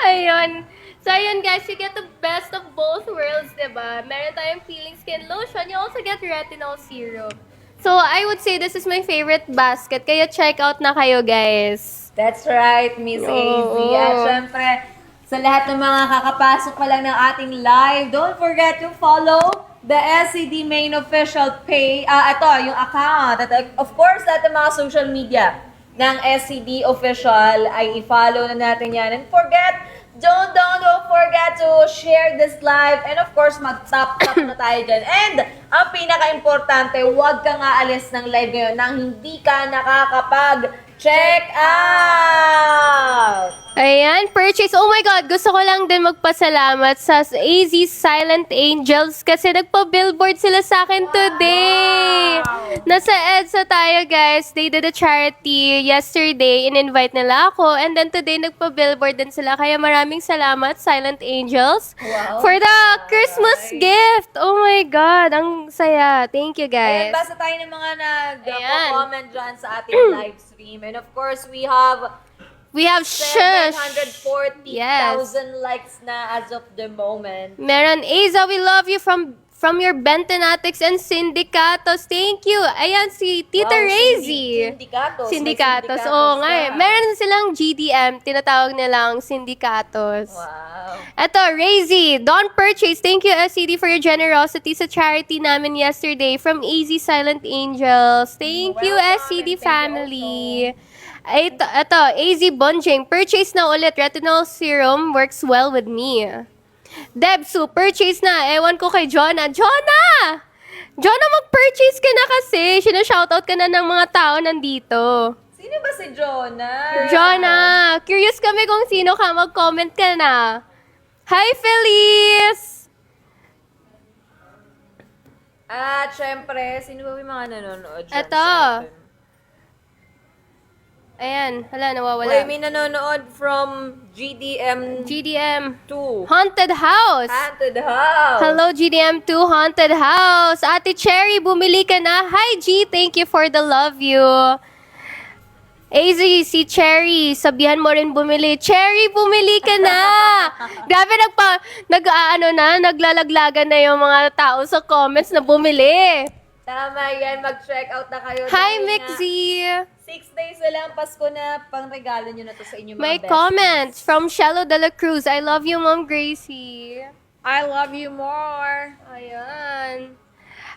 Ayun. So, ayun guys, you get the best of both worlds, diba? Meron tayong peeling skin lotion. You also get retinol serum. So, I would say this is my favorite basket. Kaya check out na kayo, guys. That's right, Miss AZ. At syempre, sa lahat ng mga kakapasok pa lang ng ating live, don't forget to follow the SCD main official page. Ito, yung account. At of course, lahat ng mga social media ng SCD official ay i-follow na natin yan. And don't forget to share this live. And of course, mag-tap na tayo dyan. And ang pinaka-importante, huwag kang aalis ng live ngayon nang hindi ka nakakapag-check out! Ayan, purchase. Oh my God, gusto ko lang din magpasalamat sa AZ Silent Angels kasi nagpa-billboard sila sa akin today. Nasa EDSA tayo, guys. They did a charity yesterday. In-invite nila ako. And then today, nagpa-billboard din sila. Kaya maraming salamat, Silent Angels, for the Christmas gift. Oh my God, ang saya. Thank you, Ayan, guys. basta tayo ng mga Ayan. nag-comment dyan sa ating live stream. And of course, we have We have Shush. 740,000 Yes. likes na as of the moment. Meron, Aza, we love you from your Bentonatics and Sindicatos. Thank you. Ayan, si Tita Razy. Sindikatos. Sindikatos. Oo nga eh. Meron silang GDM. Tinatawag nilang Sindikatos. Wow. Eto, Razy, don't purchase. Thank you, SCD, for your generosity sa charity namin yesterday from AZ Silent Angels. Thank you, SCD family. Ito, AZ Bonjing, purchase na ulit. Retinol serum works well with me. Debsu, purchase na. Ewan ko kay Jonah. Jonah! Jonah, mag-purchase ka na kasi. Sina-shoutout ka na ng mga tao nandito. Sino ba si Jonah? Jonah, curious kami kung sino ka. Mag-comment ka na. Hi, Felice! At syempre, sino ba yung mga nanonood dyan Eto. sa atin? Ayan, hala, Uy, nawawala. may nanonood from GDM2. GDM. Haunted House. Haunted House. Hello, GDM2 Haunted House. Ate Cherry, bumili ka na. Hi, G. Thank you for the love you. AZ, si Cherry, sabihan mo rin bumili. Cherry, bumili ka na. Grabe, naglalaglagan na yung mga tao sa comments na bumili. Tama yan, mag-check out na kayo. Hi, Dahil nga, Mixie. 6 days na lang, Pasko na, pang regalo nyo na to sa inyong mga May best comments from Shelo de la Cruz. I love you, Mom Gracie. I love you more. Ayan.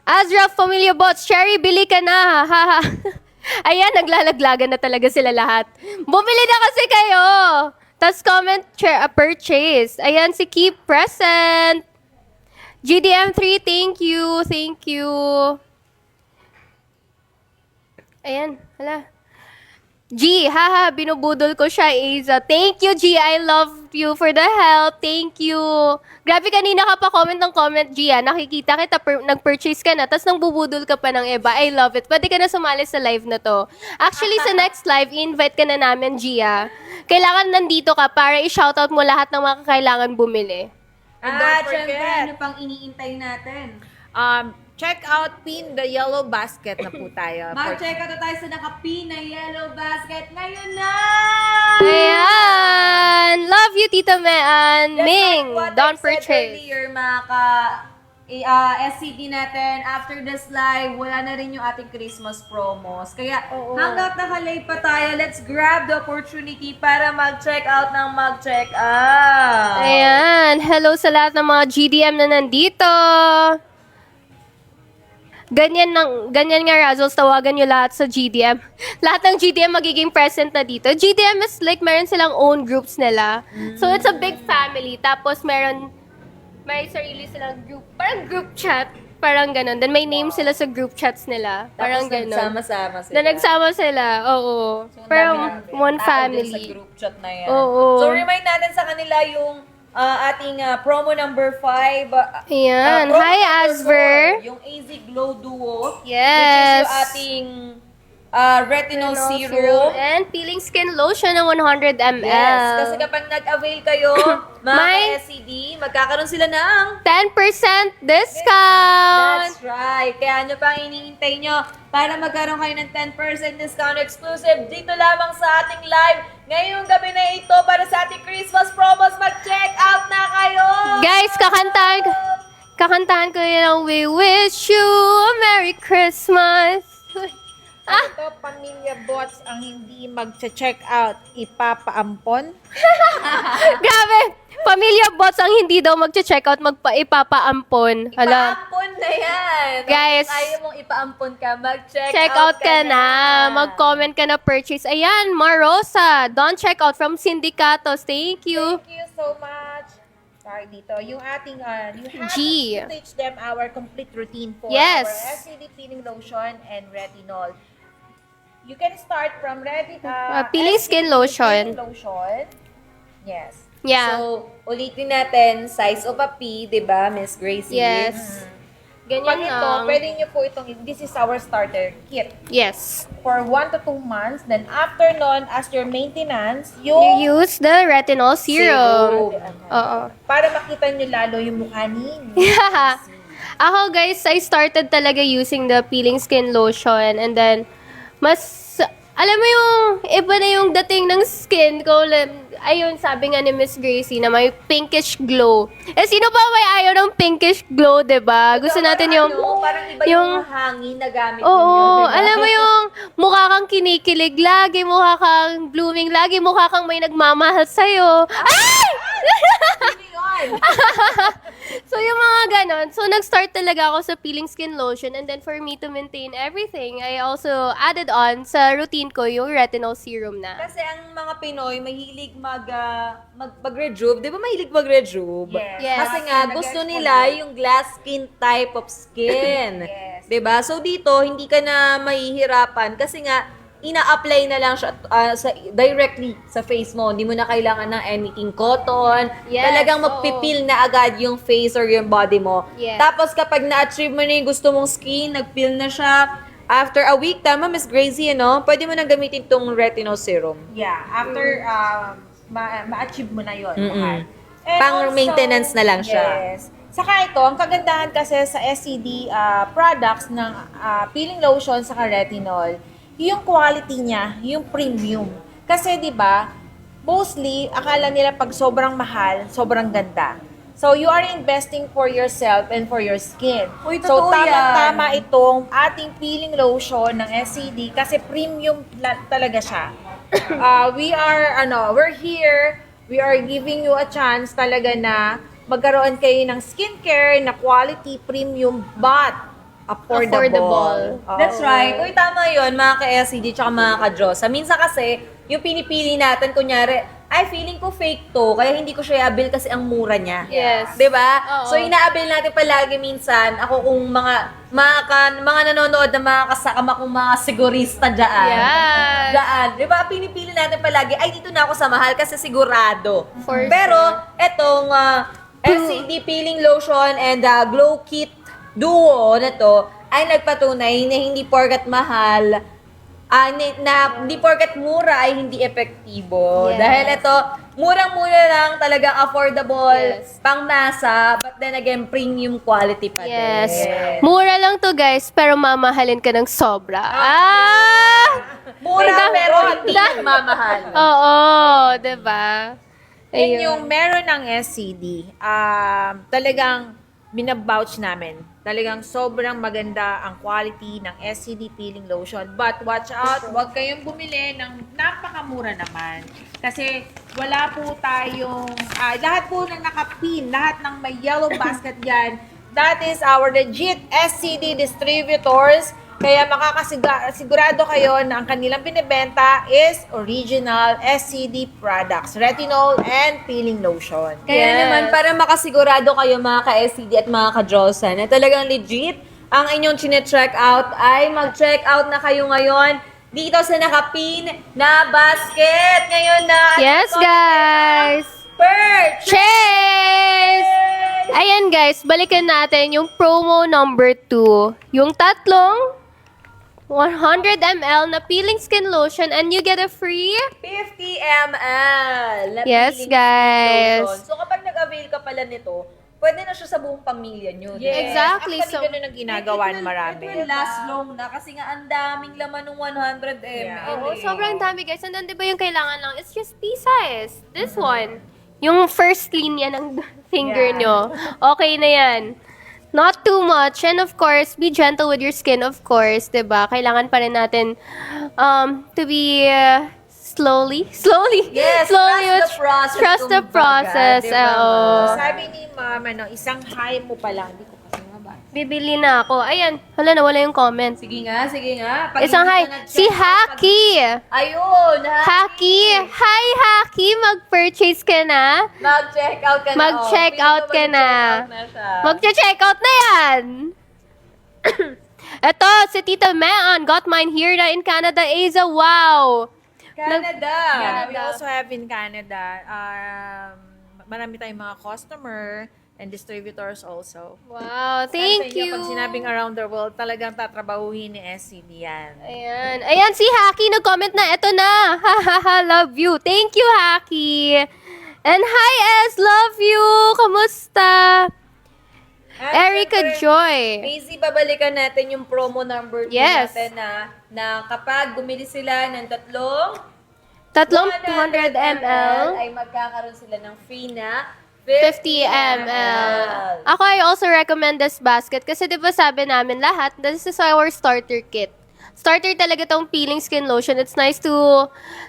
Azra Familia Bots, Cherry, bili ka na. Haha. Ayan, naglalaglagan na talaga sila lahat. Bumili na kasi kayo. Tapos comment, purchase. Ayan, si Keep Present. GDM3, thank you. Thank you. Ayan, hala. G, haha, binubudol ko siya, Aza. Thank you, G. I love you for the help. Thank you. Grabe, kanina ka pa comment ng comment, G, ah. Nakikita kita, nag-purchase ka na, tapos nang bubudol ka pa ng iba. I love it. Pwede ka na sumali sa live na to. Actually, sa next live, i-invite ka na namin, G, ah. Kailangan nandito ka para i-shoutout mo lahat ng mga kailangan bumili. And don't syempre, forget, ano pang iniintay natin? check out Pin the Yellow Basket na po tayo. Mag-check out na tayo sa naka-pin na yellow basket ngayon na! Ayan! Love you, Tita Mean. Ming, What don't I said purchase. earlier, mga SCD natin, after this live, wala na rin yung ating Christmas promos. Kaya hanggang nakalay pa tayo, let's grab the opportunity para mag-check out ng mag-check out. Ayan. Hello sa lahat ng mga GDM na nandito. Ganyan nga, Razzles, tawagan nyo lahat sa GDM. Lahat ng GDM magiging present na dito. GDM is like, meron silang own groups nila. So, it's a big family. Tapos, may sarili silang group. Parang group chat. Parang ganun. Then, may name sila sa group chats nila. Parang Tapos ganun. nagsama-sama sila. Na nagsama sila. Oo. So, ang Parang dami one tao din sa family. group chat na yan. Oo. So, remind natin sa kanila yung ating promo number 5. Ayan. Promo Hi, number Asver. 4, yung AZ Glow Duo. Yes. Which is yung ating retinol serum. And peeling skin lotion ng 100 ml. Yes, kasi kapag nag-avail kayo, mga May- SCD, magkakaroon sila ng 10% discount! That's right. Kaya ano pang iniintay nyo para magkaroon kayo ng 10% discount exclusive dito lamang sa ating live ngayong gabi na ito para sa ating Christmas promos. Mag-check out na kayo! Guys, kakantahan ko yun ng We Wish You a Merry Christmas! Ito, pamilya bots ang hindi mag-check out, ipapaampon. Grabe! Pamilya bots ang hindi daw mag-check out, ipapaampon. Hala. Ipaampon na yan! Guys, Kung ayaw mong ipaampon ka, mag-check check out ka na. Mag-comment ka na purchase. Ayan, Marosa. Don't check out from Sindicatos. Thank you. Thank you so much. Sorry dito. Yung ating, you have G. to teach them our complete routine for Yes. our SCD peeling lotion and retinol. You can start from peeling skin lotion. Peeling lotion. Yes. Yeah. So, ulitin natin, size of a pea, di ba, Miss Gracie? Yes. Pag Ganyan ito, lang. pwede nyo po itong, this is our starter kit. Yes. For 1 to 2 months. Then after nun, as your maintenance, You use the retinol serum. Oo. para makita nyo lalo yung mukha ni Ako guys, I started talaga using the peeling skin lotion and then alam mo yung iba na yung dating ng skin ko. Ayun, sabi nga ni Miss Gracie na may pinkish glow. Eh, sino ba may ayaw ng pinkish glow, 'di ba? Gusto natin yung parang iba yung hangin na gamit Oo, ninyo, di ba? alam mo yung mukha kang kinikilig lagi, mukha kang blooming lagi, mukha kang may nagmamahal sa'yo. Ay! So, yung mga ganon. So, nag-start talaga ako sa peeling skin lotion and then for me to maintain everything, I also added on sa routine ko yung retinol serum na. Kasi ang mga Pinoy, mahilig mag-rejuve. Di ba mahilig mag-rejuve? Yes. Kasi nga, gusto nila yung glass skin type of skin. Yes. Di ba? So dito, hindi ka na mahihirapan kasi nga, ina-apply na lang siya directly sa face mo. Hindi mo na kailangan ng anything cotton. Yes, Talagang oo. magpipil na agad yung face or yung body mo. Yes. Tapos kapag na-achieve mo na yung gusto mong skin, nag-peel na siya, after a week, tama Miss Gracie, ano? Pwede mo nang gamitin tong retinol serum. Yeah, after ma-achieve mo na yun. Mm-mm. Okay. And Pang-maintenance na lang siya. Yes. Saka ito, ang kagandahan kasi sa SCD products ng peeling lotion sa retinol, yung quality niya, yung premium. Kasi 'di ba, mostly akala nila pag sobrang mahal, sobrang ganda. So you are investing for yourself and for your skin. Uy, So totoo tama itong ating peeling lotion ng SCD kasi premium talaga siya. We're here, we are giving you a chance talaga na magkaroon kayo ng skincare na quality, premium, but affordable. That's right. Uy, tama yun, mga ka-SCD tsaka mga ka-Diyosa. Minsan kasi, yung pinipili natin, kunyari, ay, feeling ko fake to, kaya hindi ko siya i-avail kasi ang mura niya. Yes. 'Di ba? Oo. So, ina-avail natin palagi minsan, ako kung mga nanonood na mga kasama kong mga sigurista dyan. Yes. Daan. 'Di ba? Pinipili natin palagi, ay, dito na ako sa mahal kasi sigurado. For Pero, etong SCD Peeling Lotion and Glow Kit Duo na to, ay nagpatunay na hindi porkat mahal, hindi porkat mura ay hindi epektibo. Yes. Dahil ito, murang-mura lang, talagang affordable, Yes. pang-masa, but then again, premium quality pa Yes. din. Mura lang to guys, pero mamahalin ka ng sobra. Mura Da- pero hindi da- mamahal. Oo, 'di ba? Yun yung meron ng SCD, talagang binabouch namin. Talagang sobrang maganda ang quality ng SCD peeling lotion. But watch out, huwag kayong bumili ng napakamura naman. Kasi wala po tayong, lahat po ng nakapin, lahat ng may yellow basket dyan, that is our legit SCD distributors. Kaya makakasigurado kayo na ang kanilang binibenta is original SCD products, retinol and peeling lotion. Kaya naman, para makasigurado kayo mga ka-SCD at mga ka-Diyosa na talagang legit ang inyong chine-check out, ay mag-check out na kayo ngayon dito sa nakapin na basket. Ngayon na. Yes, guys. Purchase! Cheers! Ayan guys, balikan natin yung promo number 2. Yung tatlong 100 ml na peeling skin lotion and you get a free 50 ml na Yes, peeling guys. lotion. So kapag nag-avail ka pala nito, pwede na siya sa buong pamilya nyo. di ba? Exactly. Actually, So, ganun ang ginagawa ng marami. It will last long na kasi nga ang daming laman ng 100 ml. Yeah. oo, sobrang dami guys. And then, di ba yung kailangan lang? It's just pea-size. This one. Yung first linya ng finger Yeah. nyo. Okay na yan. Not too much. And of course, be gentle with your skin, of course. Diba? Kailangan pa rin natin to be slowly. Yes, slowly. trust the process, Trust the kumbaga, process. diba, Oo. Sabi ni mama, isang high mo pa lang. Hindi ko kasi mabasa. Bibili na ako. Ayan. Hala, nawala yung comment. Sige nga, sige nga. Pag Isang hindi hi. ka nag-check Si out, Haki. Ayun, Haki. Hi, Haki. Mag-purchase ka na? Mag-check out ka na. Mag-check out ka na. Magche-check out na yan. Eto, si Tita Meon. Got mine here na in Canada. Aza, wow. Canada. Yeah, we also have in Canada, marami tayong mga customer and distributors also. Wow, Sabi sa thank inyo, you. Pag sinabing around the world, talagang tatrabahuhin ni SCD yan. Ayan. Ayan, si Haki nag-comment na. Eto na. Ha, ha, ha. Love you. Thank you, Haki. And hi, S. Love you. Kamusta? At Erica syempre, Joy. Maisie, babalikan natin yung promo number 2 Yes. natin na kapag bumili sila ng tatlong Tatlong 200 ml. ay magkakaroon sila ng free na 50 ml. Ako, I also recommend this basket kasi di ba sabi namin lahat, this is our starter kit. Starter talaga tong peeling skin lotion. It's nice to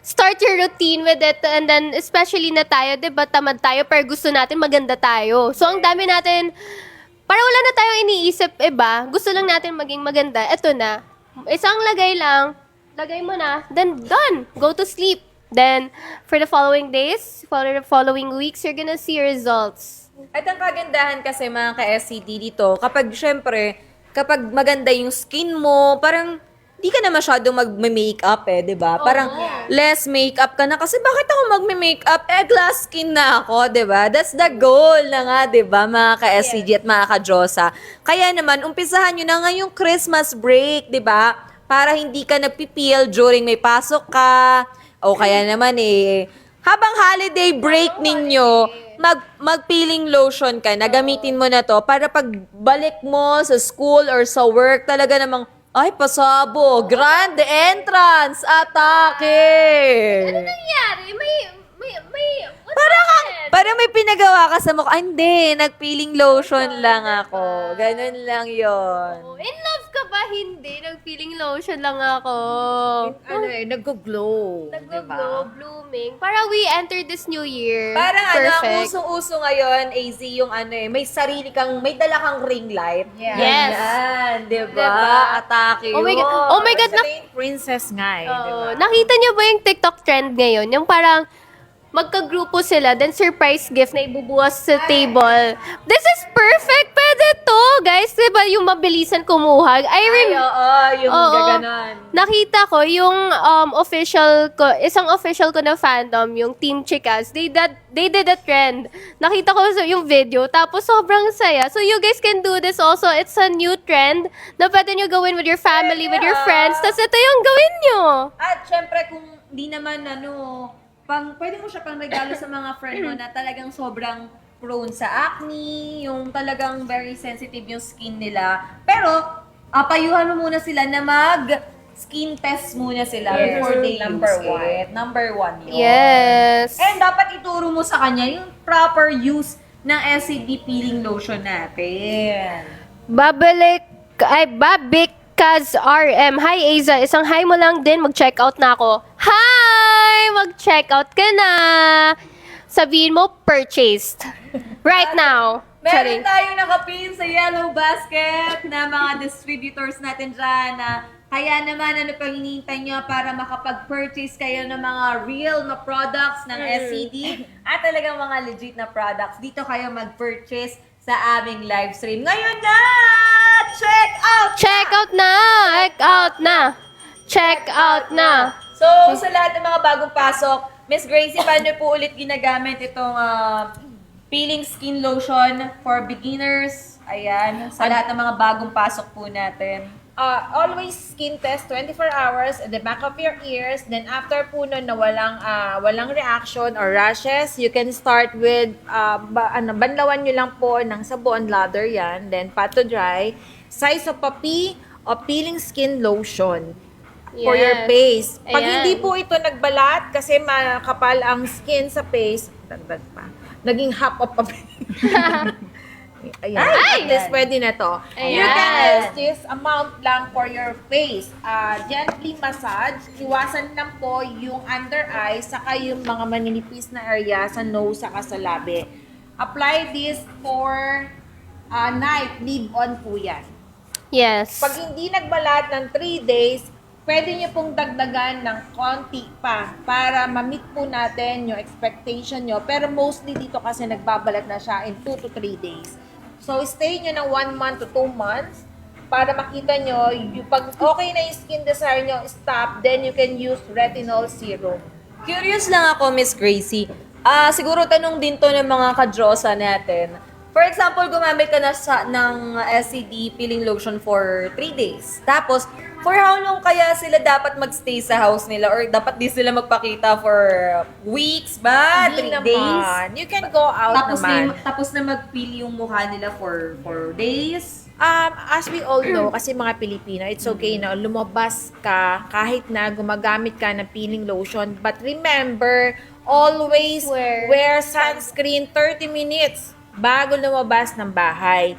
start your routine with it and then especially na tayo, di ba tamad tayo pero gusto natin maganda tayo. So ang dami natin, para wala na tayong iniisip iba, gusto lang natin maging maganda, eto na. Isang lagay lang, lagay mo na, then done. Go to sleep. Then, for the following days, for the following weeks, you're gonna see results. At ang kagandahan kasi mga ka-SCD dito, kapag maganda yung skin mo, parang di ka na masyadong mag-makeup di ba? Parang less makeup ka na kasi bakit ako mag-makeup? Glass skin na ako, di ba? That's the goal na nga, di ba, mga ka-SCD at mga ka-Diyosa. Kaya naman, umpisahan nyo na ngayong Christmas break, di ba? Para hindi ka nagpipil during may pasok ka, o kaya naman habang holiday break ninyo, mag-peeling lotion ka, nagamitin mo na to para pagbalik mo sa school or sa work, talaga namang, ay, pasabo, grand entrance, atake! Ano nangyari? Parang may pinagawa ka sa mukha. Hindi, nag-peeling lotion lang ako. Ganun lang yon. In love ka ba? Hindi. Nag-feeling lotion lang ako. Nag-glow. Nag-glow, blooming. Para we enter this new year. Parang ang Perfect. usong-uso ngayon, AZ, yung may dala kang ring light. Yeah. Yes. Yan, di ba? Diba? Atake Oh my yun. God. Oh my God. Sila yung princess nga di ba? Nakita niyo ba yung TikTok trend ngayon? Yung parang magkagrupo sila, then surprise gift na ibubuwas sa table. This is perfect! Pwede to, guys. Diba yung mabilisan kumuha? Yung Oo. gaganon. Nakita ko yung isang official ko na fandom, yung Team Chicas, they did a trend. Nakita ko yung video, tapos sobrang saya. So you guys can do this also. It's a new trend na pwede nyo gawin with your family, with your friends. Tapos ito yung gawin nyo. At syempre, kung di naman pwede mo siya pang regalo sa mga friend mo na talagang sobrang prone sa acne, yung talagang very sensitive yung skin nila. Pero, payuhan mo muna sila na skin test muna sila Yes. before they Number use one. it. Number 1 yun. Yes. And dapat ituro mo sa kanya yung proper use ng SCD peeling lotion natin. Babikaz RM. Hi, Aza. Isang hi mo lang din. Mag-check out na ako. Hi! Mag-check out ka na. Sabihin mo, purchased. Right now. Meron tayong nakapin sa yellow basket na mga distributors natin dyan na kaya naman ano pang hinihintay nyo para makapag-purchase kayo ng mga real na products ng SCD at talagang mga legit na products. Dito kayo mag-purchase sa aming live stream. Ngayon na! Check out! Check out na! Check out na! Check out na! So, sa lahat ng mga bagong pasok, Miss Gracie, paano po ulit ginagamit itong peeling skin lotion for beginners? Ayan, sa lahat ng mga bagong pasok po natin. always skin test 24 hours at the back of your ears. Then after po nun na walang reaction or rashes, you can start with, banlawan nyo lang po ng sabon, lather yan. Then pat to dry. Size of papi o peeling skin lotion for your Yes. face. Pag Ayan. hindi po ito nagbalat kasi makapal ang skin sa face, dagdag pa. Naging half of papi. Ayan. At least pwede na to. You Ayan. can use this amount lang for your face. Gently massage. Iwasan lang po yung under eye saka yung mga maninipis na area sa nose saka sa labi. Apply this for night. Leave on po yan. Yes. Pag hindi nagbalat ng 3 days, pwede nyo pong dagdagan ng konti pa para ma-meet po natin yung expectation nyo. Pero mostly dito kasi nagbabalat na siya in 2 to 3 days. So, stay nyo ng 1 month to 2 months para makita nyo, yung pag okay na yung skin desire nyo, stop, then you can use retinol serum. Curious lang ako, Miss Gracie. Siguro tanong din to ng mga kadrosa natin. For example, gumamit ka na ng SCD peeling lotion for 3 days. Tapos, for how long kaya sila dapat magstay sa house nila? Or dapat di sila magpakita for weeks ba? Hindi 3 days? naman. You can go out naman. Tapos na mag-peel yung mukha nila for days? As we all know, kasi mga Pilipino, it's okay na lumabas ka kahit na gumagamit ka ng peeling lotion. But remember, always wear sunscreen 30 minutes bago lumabas ng bahay.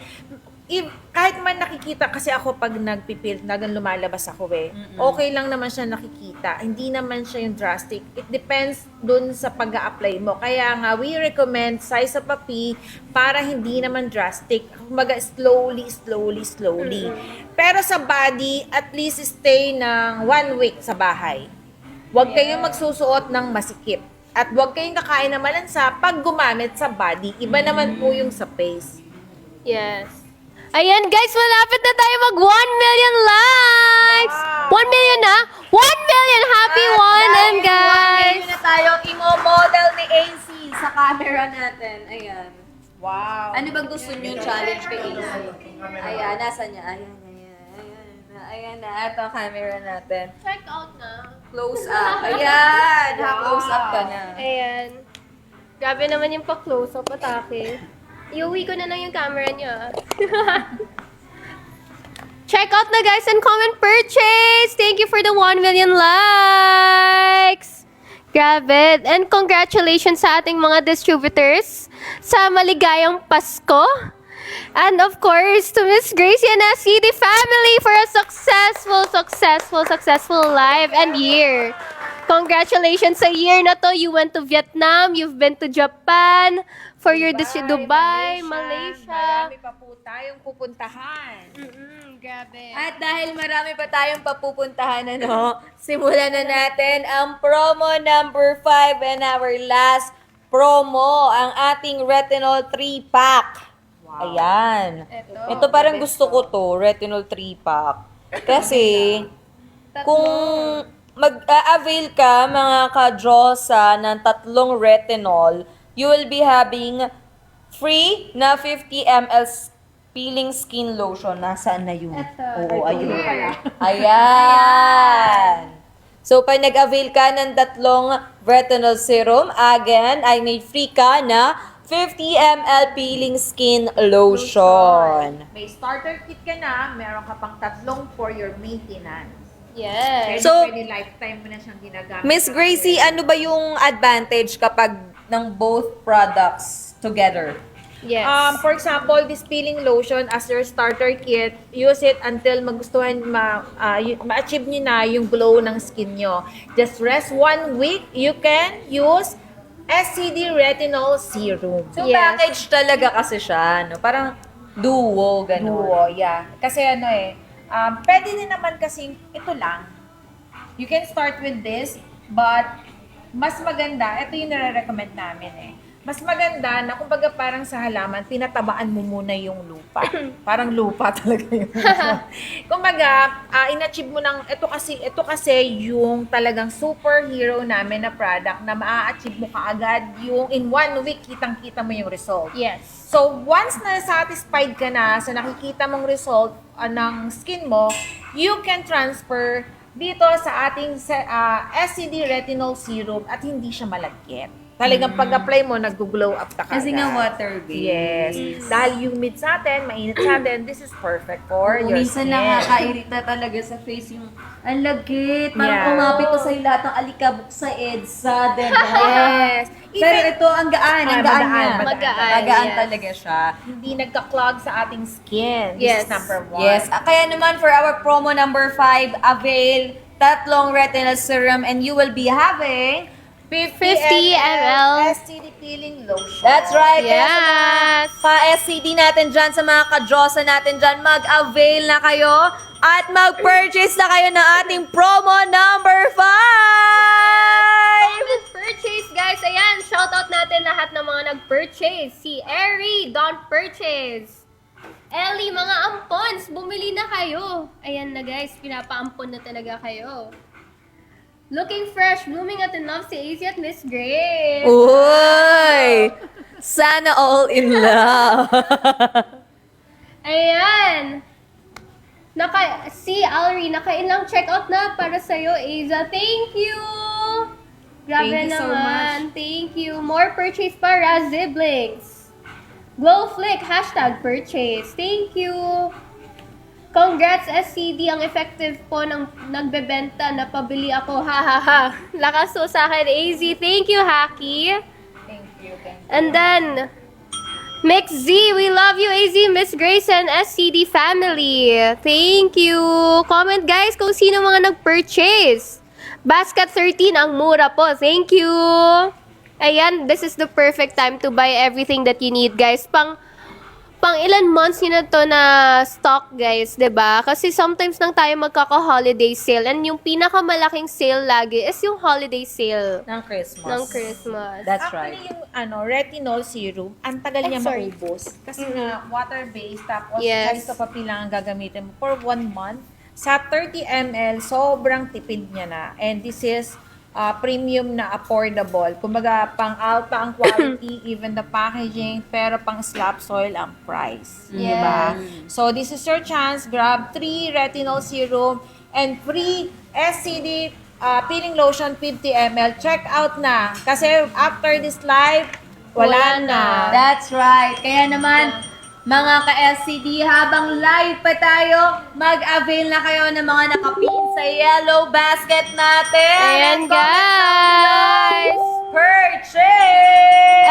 Kahit man nakikita, kasi ako pag nagpipil, lumalabas ako okay lang naman siya nakikita. Hindi naman siya yung drastic. It depends dun sa pag-a-apply mo. Kaya nga, we recommend size of papi para hindi naman drastic. Kumbaga, slowly. Pero sa body, at least stay ng 1 week sa bahay. Huwag kayong magsusuot ng masikip. At huwag kayong kakain ng malansa pag gumamit sa body. Iba naman po yung sa face. Yes. Ayan guys, malapit na tayo mag 1 million likes! Wow. 1 million na? 1 million! Happy 1M guys! Ngayon na tayo, imo-model ni AC sa camera natin. Ayan. Wow. Ano bang gusto niyo challenge kay AC? Ayan, nasa niya? Ayan na. Ito, camera natin. Check out na. Close up. Ayan. Close up ka na. Ayan. Grabe naman yung pa-close up, atake. Iuwi ko na lang yung camera niya. Check out na guys and comment purchase! Thank you for the 1 million likes! Grabe. And congratulations sa ating mga distributors sa maligayang Pasko. And of course, to Miss Gracie and SCD family for a successful life and year. Congratulations sa year na to. You went to Vietnam, you've been to Japan, for your Dubai, Malaysia. Marami pa po tayong pupuntahan. Grabe. At dahil marami pa tayong papupuntahan, simulan na natin ang promo number 5 and our last promo, ang ating Retinol 3-pack. Ayan. Ito parang gusto ko to, Retinol 3-pack. Kasi, kung mag-avail ka, mga ka-Diyosa, ng 3 retinol, you will be having free na 50 ml peeling skin lotion. Nasaan na yun? Oo, ayun. Ayan. So, pag nag-avail ka ng 3 retinol serum, again, ay may free ka na 50 ml peeling skin lotion. May starter kit ka na, meron ka pang 3 for your maintenance. Yes. Pwede lifetime mo na siyang ginagamit. Miss Gracie, ano ba yung advantage kapag ng both products together? Yes. For example, this peeling lotion as your starter kit, use it until magustuhan, ma-achieve nyo na yung glow ng skin nyo. Just rest 1 week, you can use SCD Retinol Serum. So, Yes. package talaga kasi siya, no? Parang duo, gano'n. Duo, yeah. Kasi pwede din naman kasing ito lang. You can start with this, but mas maganda, ito yung nare-recommend namin Mas maganda na kumbaga parang sa halaman, tinatabaan mo muna yung lupa. Parang lupa talaga yung kumbaga, in-achieve mo ng, ito kasi yung talagang superhero namin na product na maa-achieve mo kaagad yung in 1 week, kitang-kita mo yung result. Yes. So, once na satisfied ka na sa nakikita mong result ng skin mo, you can transfer dito sa ating SCD Retinol Serum at hindi siya malagkit. Talagang pag-apply mo, nag-glow up ka Kasi kagad. nga water-based. Yes. Dahil humid sa atin, mainit sa atin, this is perfect for your Minsan skin. nakakairita talaga sa face yung ang lagkit. Parang Yeah. umapit pa sa'yo lahat ng alikabok sa EDSA, diba? Yes. Pero ito, ang gaan niya. Magaan, Magaan yes. talaga siya. Hindi nagka-clog sa ating skin. Yes. This is number 1. Yes. Kaya naman for our promo number 5, avail tatlong retinol serum and you will be having 50 ml SCD peeling lotion. That's right. Kaya sa mga Yes! ka-SCD natin dyan, sa mga ka-Diyosa natin dyan, mag-avail na kayo at mag-purchase na kayo ng ating promo number 5! Nag-purchase, guys. Ayan, shoutout natin lahat ng mga nag-purchase. Si Eri, don't purchase. Ellie, mga ampons, bumili na kayo. Ayan na, guys. Pinapaampon na talaga kayo. Looking fresh, blooming at in love si AZ at Miss Grace. Uy! Sana all in love. Ayan. Si Alri, nakailang checkout na para sa'yo, Aza. Thank you! Grabe Thank you so naman. Thank you. More purchase para Ziblings. Glowflick, #purchase. Thank you. Congrats SCD, ang effective po ng nagbebenta. Napabili ako, ha ha ha. Lakas po sa akin, AZ. Thank you, Haki. Thank you. And then, Mix Z, we love you, AZ, Miss Grace, and SCD family. Thank you. Comment, guys, kung sino mga nag-purchase. Basket 13, ang mura po. Thank you. Ayan, this is the perfect time to buy everything that you need, guys. Pang ilan months yun na to na stock, guys, 'di ba? Kasi sometimes lang tayo magkaka-holiday sale, and yung pinakamalaking sale lagi is yung holiday sale Ng Christmas. ng Christmas. That's right. Actually, yung retinol serum, ang tagal niya sorry. maubos. Kasi nga, water-based, tapos Yes. yes. kapi lang ang gagamitin mo for 1 month. Sa 30 ml, sobrang tipid niya na. And this is premium na affordable. Kumbaga, pang-alta ang quality, even the packaging, pero pang slap soil ang price. Yes. Diba? So, this is your chance. Grab 3 retinol serum and free SCD peeling lotion 50 ml. Check out na. Kasi after this live, wala na. That's right. Kaya naman, mga ka-SCD, habang live pa tayo, mag-avail na kayo ng mga nakapin sa yellow basket natin. Ayan, And comment guys. down below, purchase!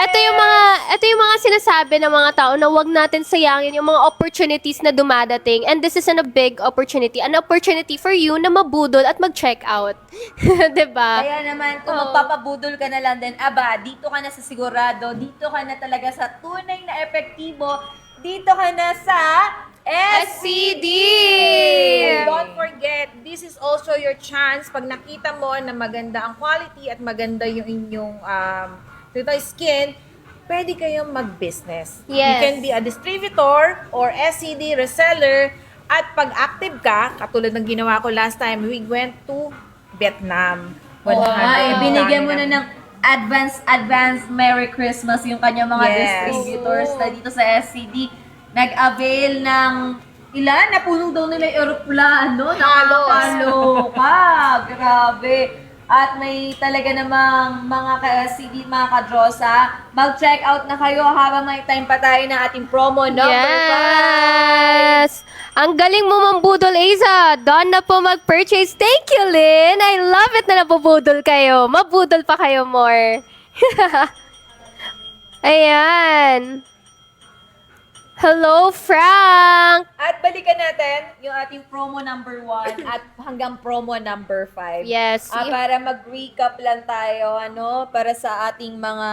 Ito yung mga sinasabi ng mga tao na wag natin sayangin yung mga opportunities na dumadating. And this is a big opportunity. An opportunity for you na mabudol at mag-check out. 'Di ba? Kaya naman, kung Oo. magpapabudol ka na lang din, aba, dito ka na sa sigurado, dito ka na talaga sa tunay na epektibo, dito ka na sa SCD! And don't forget, this is also your chance pag nakita mo na maganda ang quality at maganda yung inyong skin, pwede kayong mag-business. You Yes. can be a distributor or SCD reseller at pag active ka, katulad ng ginawa ko last time, we went to Vietnam. Binigyan mo na ng advance Merry Christmas yung kanyang mga Yes. distributors na dito sa SCD. Nag-avail ng ilan? Napuno daw nila yung aeroplano. Nakakaloka. Grabe. At may talaga namang mga ka-SCD, mga ka-Diyosa, mag-check out na kayo habang may time pa tayo ng ating promo number 5. Yes! Ang galing mo mambudol, Aza. Doon na po mag-purchase. Thank you, Lynn. I love it na napubudol kayo. Mabudol pa kayo more. Ayan. Hello, Frank! At balikan natin yung ating promo number 1 at hanggang promo number 5. Yes. Para mag-recap lang tayo, para sa ating mga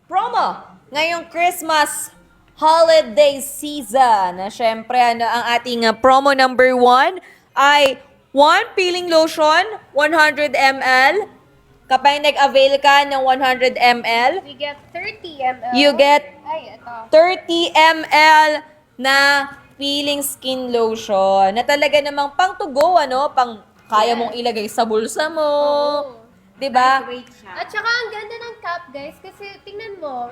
promo ngayong Christmas holiday season. Na syempre, ang ating promo number 1 ay 1 peeling lotion, 100 ml. Kapag nag-avail ka ng 100 ml, We get 30 ml. you get Ay, ito. 30 ml na peeling skin lotion na talaga namang pang to go, pang kaya mong ilagay sa bulsa mo, Diba? Lightweight siya. At saka ang ganda ng cap, guys, kasi tingnan mo,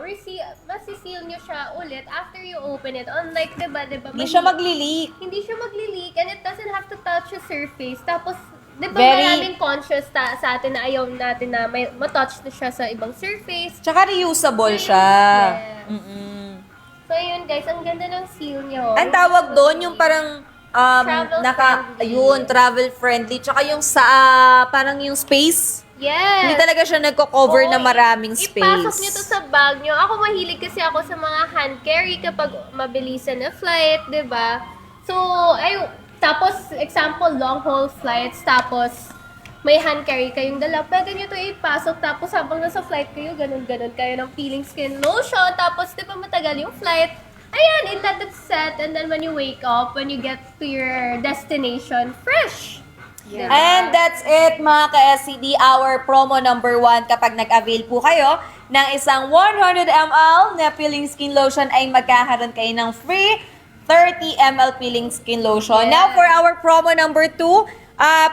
masiseal nyo siya ulit after you open it. Unlike, diba, Hindi siya magli-leak. hindi siya magli-leak and it doesn't have to touch the surface. Tapos, diba, Very- maraming conscious sa atin na ayaw natin na matouch na siya sa ibang surface. Tsaka reusable siya. Yes. Mm-mm. So, yun guys, ang ganda ng seal niyo. Ang tawag doon, yung parang Travel-friendly. travel friendly. Tsaka yung sa, parang yung space. Yes. Hindi talaga siya nagko-cover Oo, na maraming space. Ipasok nyo to sa bag nyo. Ako mahilig kasi ako sa mga hand carry kapag mabilisan na flight, di ba? So, tapos, example, long haul flights, tapos may hand carry kayong dala. Pwede nyo to ipasok, tapos habang nasa flight kayo, ganun-ganun kayo ng peeling skin lotion, tapos di ba matagal yung flight, ayan, it let it set, and then when you wake up, when you get to your destination, fresh! Diba? And that's it mga ka-SCD, our promo number 1. Kapag nag-avail po kayo ng isang 100 ml na peeling skin lotion ay magkakaroon kayo ng free 30 ml peeling skin lotion. Yes. Now for our promo number 2,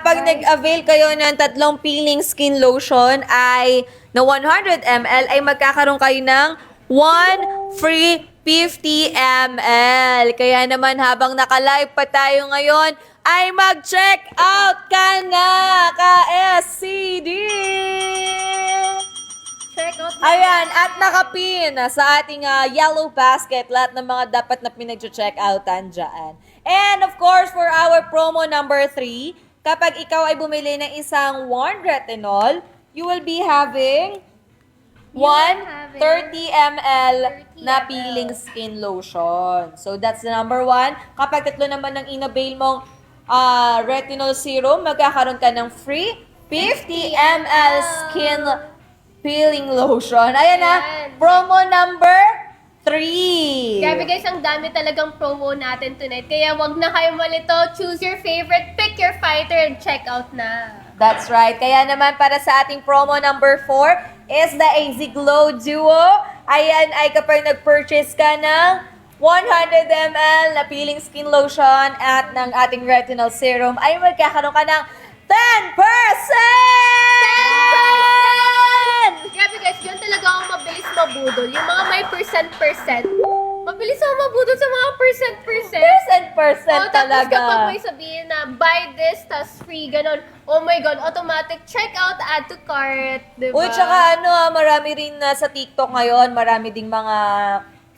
pag nag-avail kayo ng 3 peeling skin lotion ay na 100 ml ay magkakaroon kayo ng 1 free 50 ml. Kaya naman habang naka-live pa tayo ngayon, ay mag-check out ka na, ka-SCD! Check out Ayan, at nakapin sa ating yellow basket lahat ng mga dapat na pinag-check outan dyan. And of course, for our promo number 3, kapag ikaw ay bumili ng isang 1 retinol, you will be having 1 30 ml na peeling skin lotion. So that's the number 1. Kapag tatlo naman ng inavail mong retinol serum, magkakaroon ka ng free 50 ml skin peeling lotion. Ayan na, Ayan. promo number 3. Grabe guys, ang dami talagang promo natin tonight. Kaya wag na kayo malito. Choose your favorite, pick your fighter, and check out na. That's right. Kaya naman para sa ating promo number 4 is the AZ Glow Duo. Ayan ay kapag nag-purchase ka ng 100 ml na peeling skin lotion at ng ating retinol serum ay magkakaroon ka ng 10%! Grabe guys, yun talaga ako mabilis mabudol. Yung mga may percent. Mabilis ako mabudol sa mga percent. Percent Oh, tapos talaga. kapag may sabihin na buy this, tas free, ganon. Oh my God, automatic checkout, add to cart, diba? Uy, tsaka marami rin sa TikTok ngayon, marami ding mga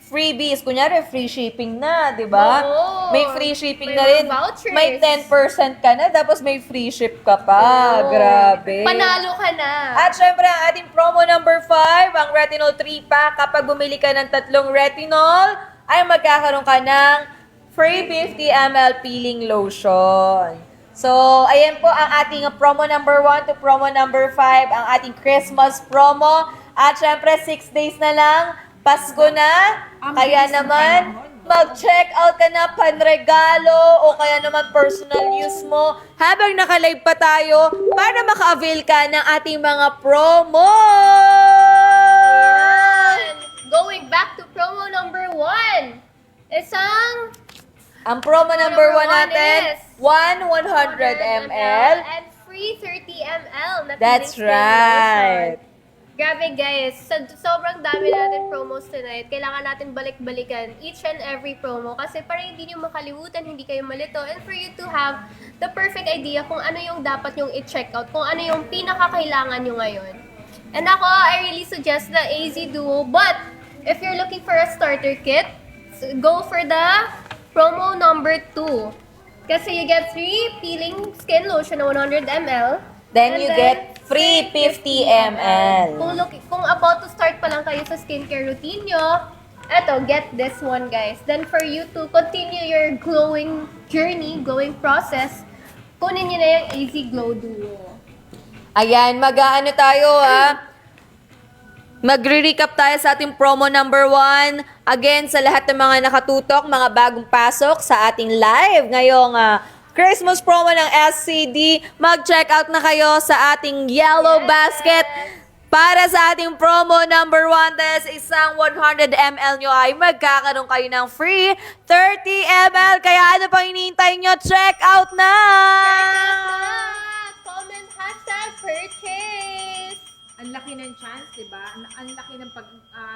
freebies. Kunyari, free shipping na, di ba? Oo. May free shipping May na mga rin. vouchers. May 10% ka na, tapos may free ship ka pa. Oo. Grabe. Panalo ka na. At syempre, ang ating promo number 5, ang Retinol 3-pack. Kapag bumili ka ng 3 retinol, ay magkakaroon ka ng free 50 ml peeling lotion. So, ayan po ang ating promo number 1 to promo number 5, ang ating Christmas promo. At syempre, 6 days na lang, Pasko na. Ang Kaya bilis ng naman, panahon. mag-check out ka na panregalo o kaya naman personal use mo habang naka-live pa tayo para maka-avail ka ng ating mga promo! Ayan. Going back to promo number 1. Isang Ang promo number 1 one natin, is 100 ml. and free 30 ml na That's peeling skin right. lotion. Grabe guys, sobrang dami natin promos tonight. Kailangan natin balik-balikan each and every promo kasi para hindi nyo makalimutan, hindi kayo malito, and for you to have the perfect idea kung ano yung dapat nyong i-check out, kung ano yung pinakakailangan nyo ngayon. And ako, I really suggest the AZ Duo, but if you're looking for a starter kit, go for the promo number 2. Kasi you get free peeling skin lotion na 100 ml. Then And you get free 50 ml. Kung about to start pa lang kayo sa skincare routine nyo, eto, get this one guys. Then for you to continue your glowing journey, glowing process, kunin nyo na yung AZ Glow Duo. Ayan, mag-aano tayo Magre-recap tayo sa ating promo number 1. Again, sa lahat ng mga nakatutok, mga bagong pasok sa ating live ngayong Christmas promo ng SCD, mag-check out na kayo sa ating yellow basket. Para sa ating promo number 1, dahil sa isang 100 ml nyo ay magkakaroon kayo ng free 30 ml. Kaya ano pang hinihintay nyo? Check out na! Comment #purchase! laki ng chance, di ba? Ang laki ng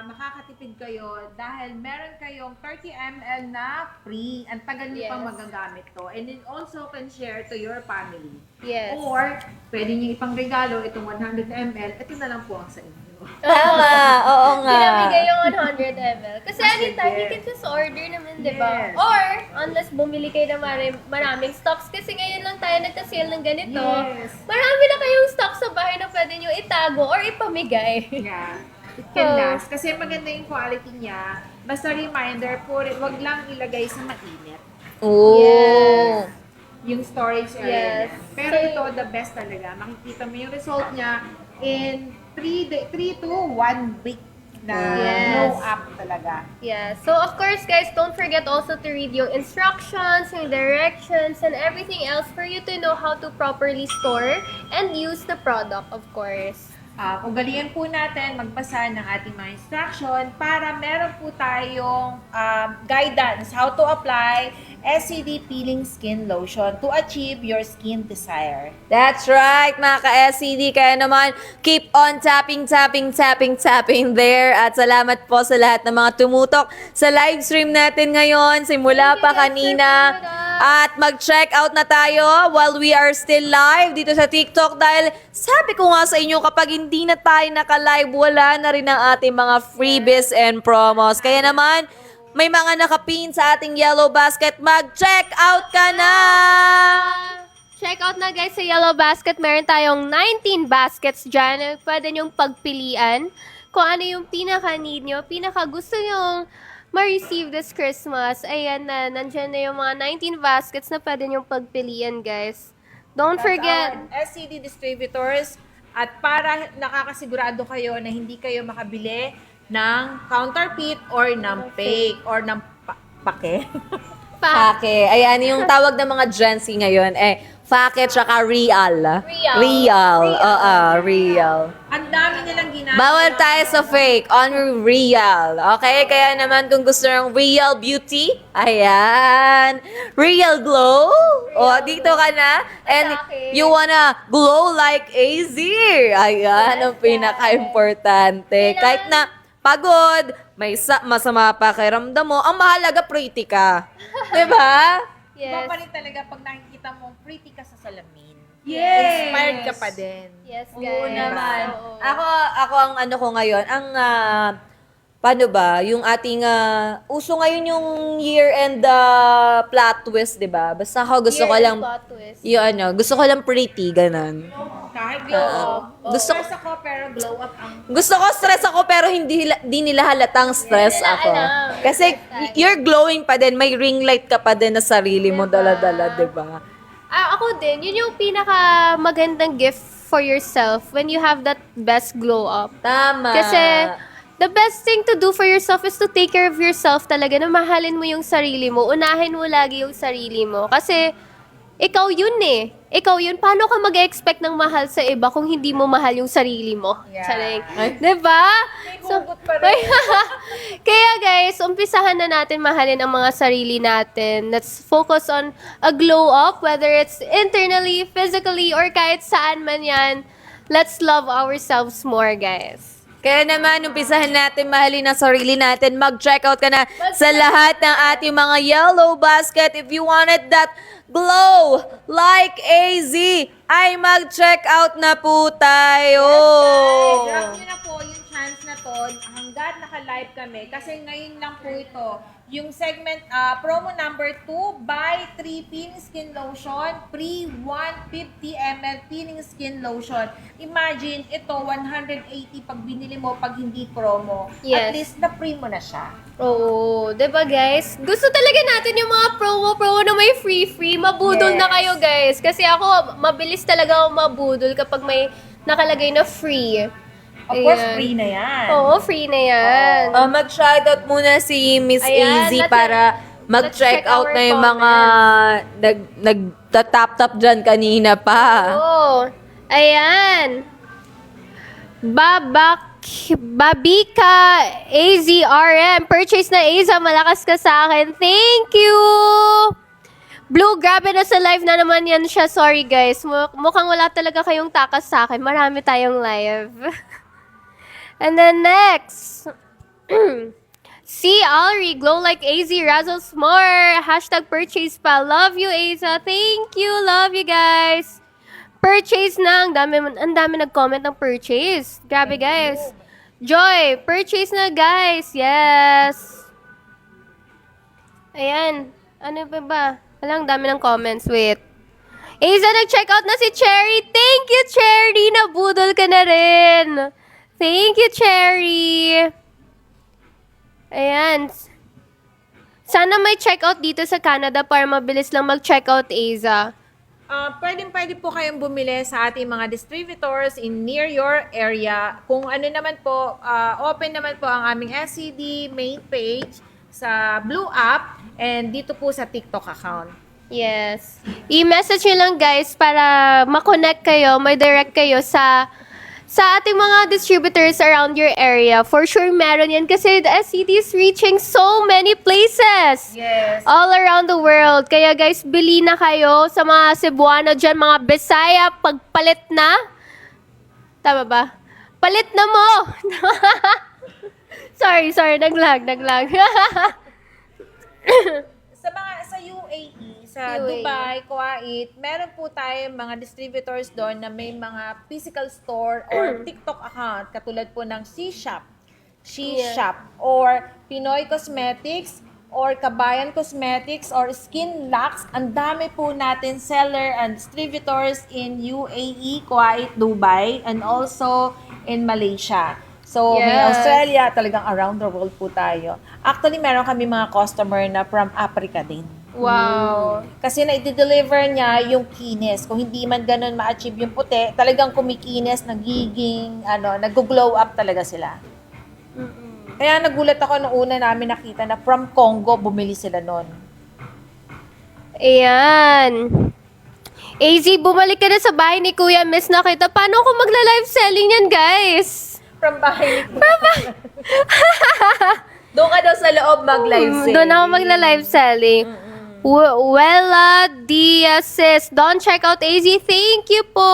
makakatipid kayo dahil meron kayong 30 ml na free. Ang tagal niyo pang Yes. magagamit to. And it also can share to your family. Yes. Or, pwede niyo ipang regalo itong 100 ml. Ito na lang po ang sa inyo. Tama, oo nga. Pinamigay yung 100 ml. Kasi anytime, you Sige. can just order naman, di ba? Yes. Or, unless bumili kayo ng maraming stocks, kasi ngayon lang tayo nagka-sale ng ganito. Yes. Marami na kayong stocks sa bahay na pwede nyo itago or ipamigay. Yeah. It can Oh. last. Kasi maganda yung quality niya. Basta reminder, wag lang ilagay sa mainit. Oo. Yes. Yung storage area Yes. niya. Pero So, ito, the best talaga. Makikita mo yung result niya in 3 to 1 week na Yes. glow up talaga. Yeah. So, of course, guys, don't forget also to read yung instructions, yung directions, and everything else for you to know how to properly store and use the product, of course. Ugalian po natin magbasa ng ating mga instruction para meron po tayong guidance how to apply SCD Peeling Skin Lotion to achieve your skin desire. That's right, mga ka-SCD. Kaya naman, keep on tapping there. At salamat po sa lahat ng mga tumutok sa live stream natin ngayon. Simula Thank you, pa guys, kanina. for putting it up. At mag-check out na tayo while we are still live dito sa TikTok. Dahil sabi ko nga sa inyo, kapag hindi na tayo naka-live, wala na rin ang ating mga freebies and promos. Kaya naman, may mga nakapin sa ating yellow basket. Mag-check out ka na! Check out na guys sa Yellow Basket. Meron tayong 19 baskets dyan. Pwede nyong pagpilian kung ano yung pinaka-need nyo, pinaka-gusto nyong ma-receive this Christmas. Ayan na, nandyan na yung mga 19 baskets na pwede nyong pagpilian, guys. Don't forget, SCD distributors at para nakakasigurado kayo na hindi kayo makabili ng counterfeit or ng fake or ng pake. Fake. Ayan, yung tawag ng mga Gen Z ngayon, fake tsaka real. Real. Real. Ang dami nilang ginagawa. Bawal tayo sa fake, only real. Okay? Kaya naman kung gusto ng real beauty, ayan, real glow, dito ka na. And Atake. you wanna glow like AZ. Ayan, ang pinaka-importante. Kahit na pagod, may masama pa pakiramdam mo, ang mahalaga pretty ka. Diba? Iba yes. pa rin talaga pag nakikita mo pretty ka sa salamin. Yes! Inspired ka pa din. Yes, guys. Oo naman. Oo. Ako ang ano ko ngayon, ang paano ba, yung ating uso ngayon yung year-end plot twist, 'di ba? Basta ako gusto ko Year-end lang plot twist. gusto ko lang pretty ganun. Kahit glow up. Gusto Stress ako pero glow up ang Gusto ko stress ako pero di nila halatang stress Hindi nila ako. alam. Kasi Yes, you're glowing pa din, may ring light ka pa din na sarili mo Diba? dala-dala, 'di ba? Ako din, yun yung pinaka magandang gift for yourself when you have that best glow up. Tama. Kasi, the best thing to do for yourself is to take care of yourself talaga, na mahalin mo yung sarili mo, unahin mo lagi yung sarili mo. Kasi, ikaw yun eh. Ikaw yun. Paano ka mag-expect ng mahal sa iba kung hindi mo mahal yung sarili mo? Yeah. Charing. Diba? hugot pa rin. Kaya guys, umpisahan na natin mahalin ang mga sarili natin. Let's focus on a glow up, whether it's internally, physically, or kahit saan man yan. Let's love ourselves more, guys. Kaya naman, umpisahan natin mahalin ang sarili natin. Mag-check out ka na sa lahat ng ating mga yellow basket. If you wanted that glow like AZ, ay mag-check out na po tayo. Grab nyo na po yung chance na to hanggat naka-live kami. Kasi ngayon lang po ito. Yung segment, promo number 2, buy 3 peeling skin lotion, free 150 ml peeling skin lotion. Imagine, ito 180 pag binili mo pag hindi promo. Yes. At least na-free mo na siya. Oo, diba guys? Gusto talaga natin yung mga promo na may free. Mabudol na Yes. kayo guys. Kasi ako, mabilis talaga ako mabudol kapag may nakalagay na free. Of course, Ayan. free na yan. Oo, free na yan. Mag-shoutout muna si Miss Ayan, AZ let's- para mag-check let's check out our na yung mga nagtatap-tap dyan kanina pa. Oo. Ayan. Babika AZRM. Purchase na AZA. Malakas ka sa akin. Thank you! Blue, grabe na sa live na naman yan siya. Sorry guys. Mukhang wala talaga kayong takas sa akin. Marami tayong live. And then next, see Alri, glow like AZ, razzles more. Hashtag purchase pa. Love you, Aza. Thank you. Love you guys. Purchase na. Ang dami nag-comment ng purchase. Grabe, guys. Joy, purchase na, guys. Yes. Ayan. Ano pa ba? Walang dami ng comments. Wait. Aza, nag-check out na si Cherry. Thank you, Cherry. Nabudol ka na rin. Thank you, Cherry. Ayan. Sana may checkout dito sa Canada para mabilis lang mag-checkout, Aza. Pwede po kayong bumili sa ating mga distributors in near your area. Kung ano naman po, open naman po ang aming SCD main page sa Blue App and dito po sa TikTok account. Yes. I-message nyo lang, guys, para makonect kayo, may direct kayo sa ating mga distributors around your area. For sure, meron yan kasi the SCD is reaching so many places. Yes. All around the world. Kaya guys, bili na kayo sa mga Cebuano dyan, mga Bisaya, pagpalit na. Tama ba? Palit na mo! sorry, naglag. Sa UAE, sa UAE. Dubai, Kuwait, meron po tayo mga distributors doon na may mga physical store or TikTok account katulad po ng She-Shop, or Pinoy Cosmetics, or Kabayan Cosmetics, or Skin Lux. Ang dami po natin seller and distributors in UAE, Kuwait, Dubai, and also in Malaysia. So, may Yes. Australia, talagang around the world po tayo. Actually, meron kami mga customer na from Africa din. Wow. Kasi na-deliver niya yung kinis. Kung hindi man ganun ma-achieve yung puti, talagang kumikinis, nagiging, nag-glow up talaga sila. Kaya nagulat ako nung una namin nakita na from Congo, bumili sila nun. Ayan. AZ, bumalik ka na sa bahay ni Kuya Miss na kita. Paano ako magla-live selling yan, guys? From bahay ni Doon ka daw sa loob mag-live selling. Doon ako magla-live selling. Wella Diazes. Don't check out AZ. Thank you po.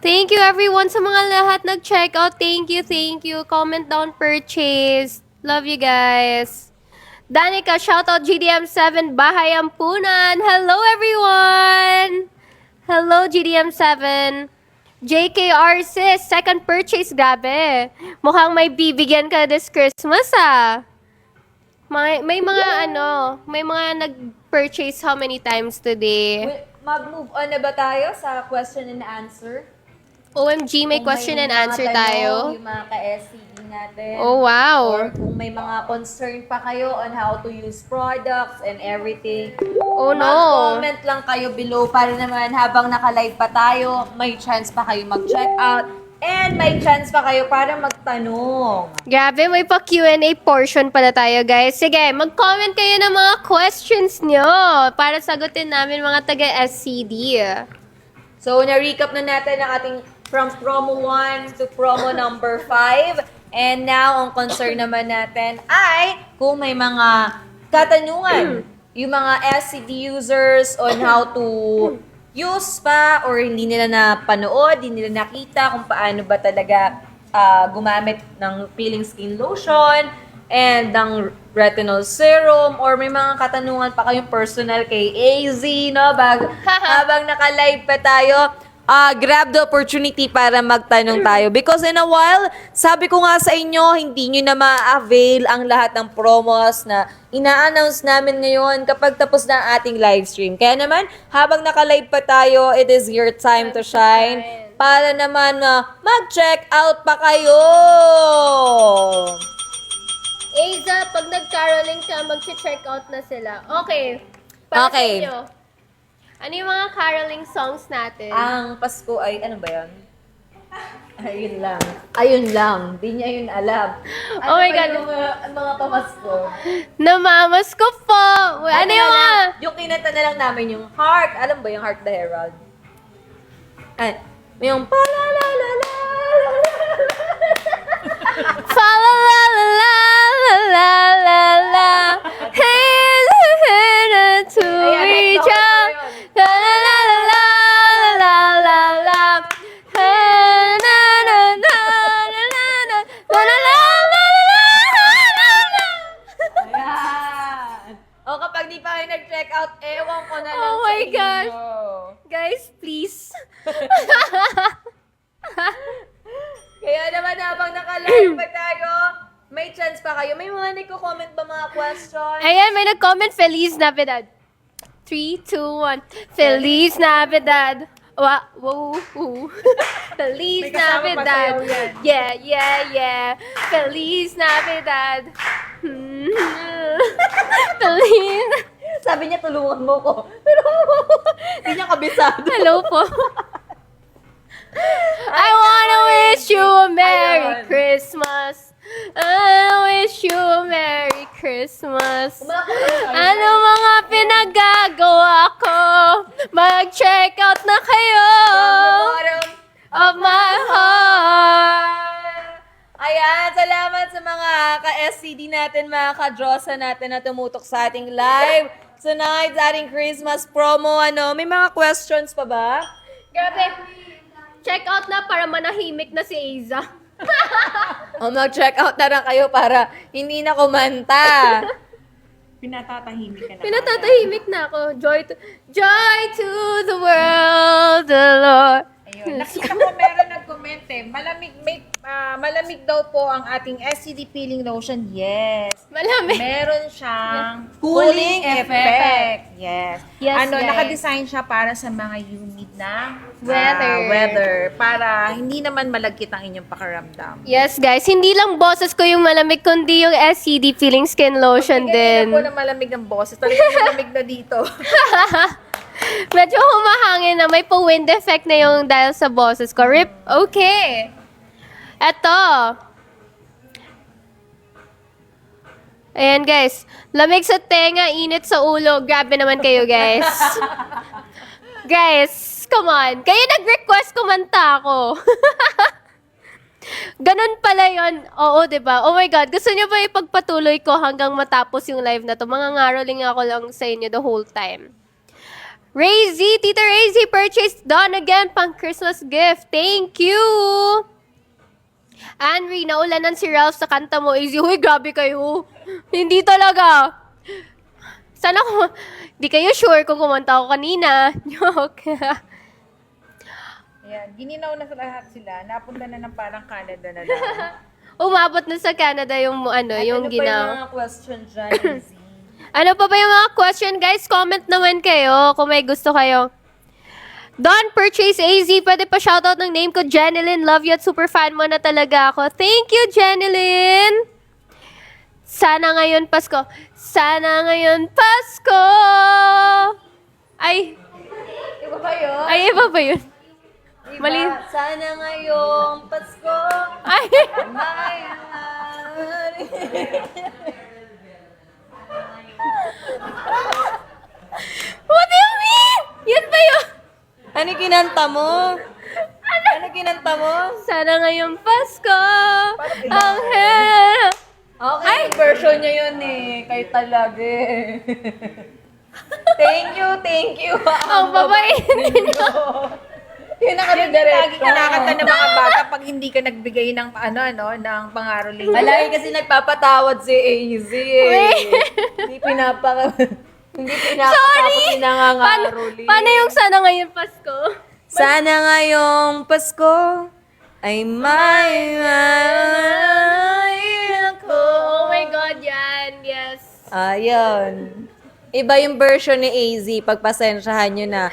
Thank you everyone sa mga lahat nag-check out. Thank you. Comment down purchase. Love you guys. Danica, shoutout GDM7 Bahay Ampunan. Hello everyone. Hello GDM7. JKR sis, second purchase, grabe. Mukhang may bibigyan ka this Christmas ah. May mga nag-purchase how many times today? Mag-move on na ba tayo sa question and answer? OMG, may Kung question and mga answer tanong, tayo. Yung mga ka-SCD natin. Oh, wow. Or kung may mga concern pa kayo on how to use products and everything. Oh, no. Mag-comment lang kayo below para naman habang naka-live pa tayo, may chance pa kayo mag-check out. And may chance pa kayo para magtanong. Grabe, may pa Q&A portion pala tayo, guys. Sige, mag-comment kayo ng mga questions nyo para sagutin namin mga taga-SCD. So, na-recap na natin ang ating from promo 1 to promo number 5. And now, ang concern naman natin ay kung may mga katanungan yung mga SCD users on how to use pa or hindi nila napanood, hindi nila nakita kung paano ba talaga gumamit ng peeling skin lotion and ng retinol serum or may mga katanungan pa kayong personal kay AZ, no? Habang naka-live pa tayo, grab the opportunity para magtanong tayo. Because in a while, sabi ko nga sa inyo, hindi nyo na ma-avail ang lahat ng promos na ina-announce namin ngayon kapag tapos na ang ating live stream. Kaya naman, habang naka-live pa tayo, it is your time to shine para naman mag-check out pa kayo! Aza, pag nag-caroling ka, mag-check out na sila. Okay. Para Okay. sa inyo. Ano yung mga caroling songs natin? Ang Pasko ay, ano ba yun? Ayun lang. Ayun lang. Di niya yun alam. Oh my God. Yung mga pamasko? Namamas ko po! Ano yung mga... Yung kinanta na lang namin yung Heart. Alam ba yung Heart the Herald? Ay, yung pa la la la la Fa la la la la la la la Hey, to reach out La la la la la la la la Hey, na na na na May mga nagko-comment ba mga questions? Ayan, may nag-comment, Feliz Navidad. 3, 2, 1. Feliz Navidad. Wow. Feliz May kasama pa Navidad. sayaw yan. Yeah. Feliz Navidad. Feliz. Sabi niya, tulungan mo ko. Pero hindi niya kabisado. Hello po. I wanna wish you a Merry Ayun. Christmas. I wish you a Merry Christmas. Ano mga pinagagawa ko? Mag-check out na kayo of my heart. Ayan, salamat sa mga ka-SCD natin, mga ka-Diyosa natin na tumutok sa ating live tonight, sa ating Christmas promo. May mga questions pa ba? Grabe. Check out na para manahimik na si Aiza. O mag-check out na lang kayo para hindi na kumanta. Pinatatahimik ka na. Pinatatahimik na ako. Joy to the world, the Lord. Ayun. Nakita ko meron nag-comment eh. Malamig daw po ang ating SCD peeling lotion. Yes. Malamig. Meron siyang Cooling effect. Yes. Yes, guys. Naka-design siya para sa mga humid na Weather. para hindi naman malagkit ang inyong pakaramdam. Yes, guys. Hindi lang boses ko yung malamig, kundi yung SCD Feeling Skin Lotion din. Hindi na po na malamig ng boses. Talagang malamig na dito. Medyo humahangin na. May pa-wind effect na yung dahil sa boses ko. Rip. Okay. Eto. Ayan, guys. Lamig sa tenga, init sa ulo. Grabe naman kayo, guys. Guys, come on. Kayo nag-request kumanta ako. Ganun pala yun. Oo, diba? Oh my God. Gusto nyo ba ipagpatuloy ko hanggang matapos yung live na to? Mga ngaroling ako lang sa inyo the whole time. Razy, Tita Razy, purchased done again pang Christmas gift. Thank you! Anri, naulanan si Ralph sa kanta mo. Easy, huy, grabe kayo. Hindi talaga. Sana ko, di kayo sure kung kumanta ako kanina. Joke. Ayan. Gininaw na sa lahat sila. Napunta na ng parang Canada na lang. Umabot na sa Canada yung yung Ano pa yung ginaw. mga question dyan, Izzy? Ano pa ba yung mga question, guys? Comment naman kayo kung may gusto kayo. Don Purchase AZ, pwede pa shoutout ng name ko, Jenilyn. Love you at super fan mo na talaga ako. Thank you, Jenilyn! Sana ngayon Pasko. Sana ngayon Pasko! Ay, Iba ba yun? iba ba yun? Diba? Mali. Sana ngayong Pasko, Ay, may what do you mean? Yan ba yun? Ano kinanta mo? Ano kinanta mo? Sana ngayong Pasko, ang hera. Okay, yung version niya yun eh. Kayo talaga eh. Thank you. Ang babait niyo. Yun na kami Lagi diretso. kinakanta ng mga bata pag hindi ka nagbigay ng ng pangaroling. Malay kasi nagpapatawad si AZ eh. Hindi tapos pinangangaruli. Paano yung sana ngayon Pasko? Sana ngayong Pasko ay may ako. Oh my God, yan. Yes. Ayun. Iba yung version ni AZ, pagpasensyahan nyo na.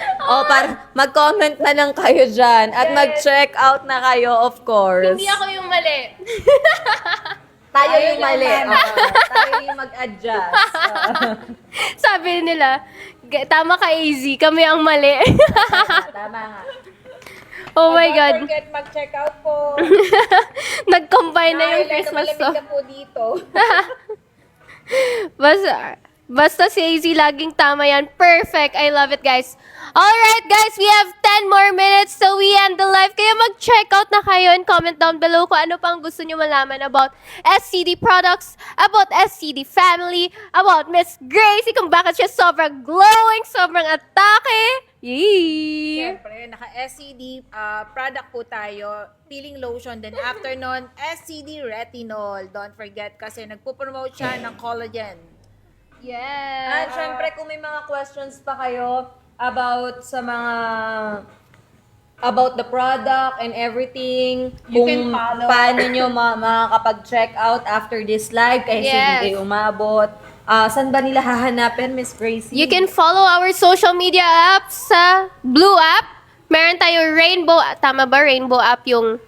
Mag-comment na lang kayo dyan at mag-check out na kayo, of course. Hindi ako yung mali. Tayo yung mali. Tayo yung mag-adjust. Sabi nila, tama ka AZ, kami ang mali. Tama nga. Oh my Don't God. forget mag-check out po. Nag-combine na yung Dahil Christmas malamig song. na po dito. Basta si AZ laging tama yan. Perfect. I love it, guys. Alright, guys. We have 10 more minutes till we end the live. Kaya mag-check out na kayo and comment down below kung ano pang gusto nyo malaman about SCD products, about SCD family, about Miss Gracie, kung bakit siya sobrang glowing, sobrang atake. Yee! Siyempre, naka-SCD product po tayo, peeling lotion. Then after nun, SCD retinol. Don't forget kasi nagpo-promote siya ng collagen. Yes. At syempre, kung may mga questions pa kayo about sa mga about the product and everything. You Kung can follow. paano nyo makakapag-check out after this live kasi Yes. hindi kayo umabot. Saan ba nila hahanapin, Miss Gracie? You can follow our social media apps sa Blue app. Meron tayong Rainbow, tama ba? Rainbow app yung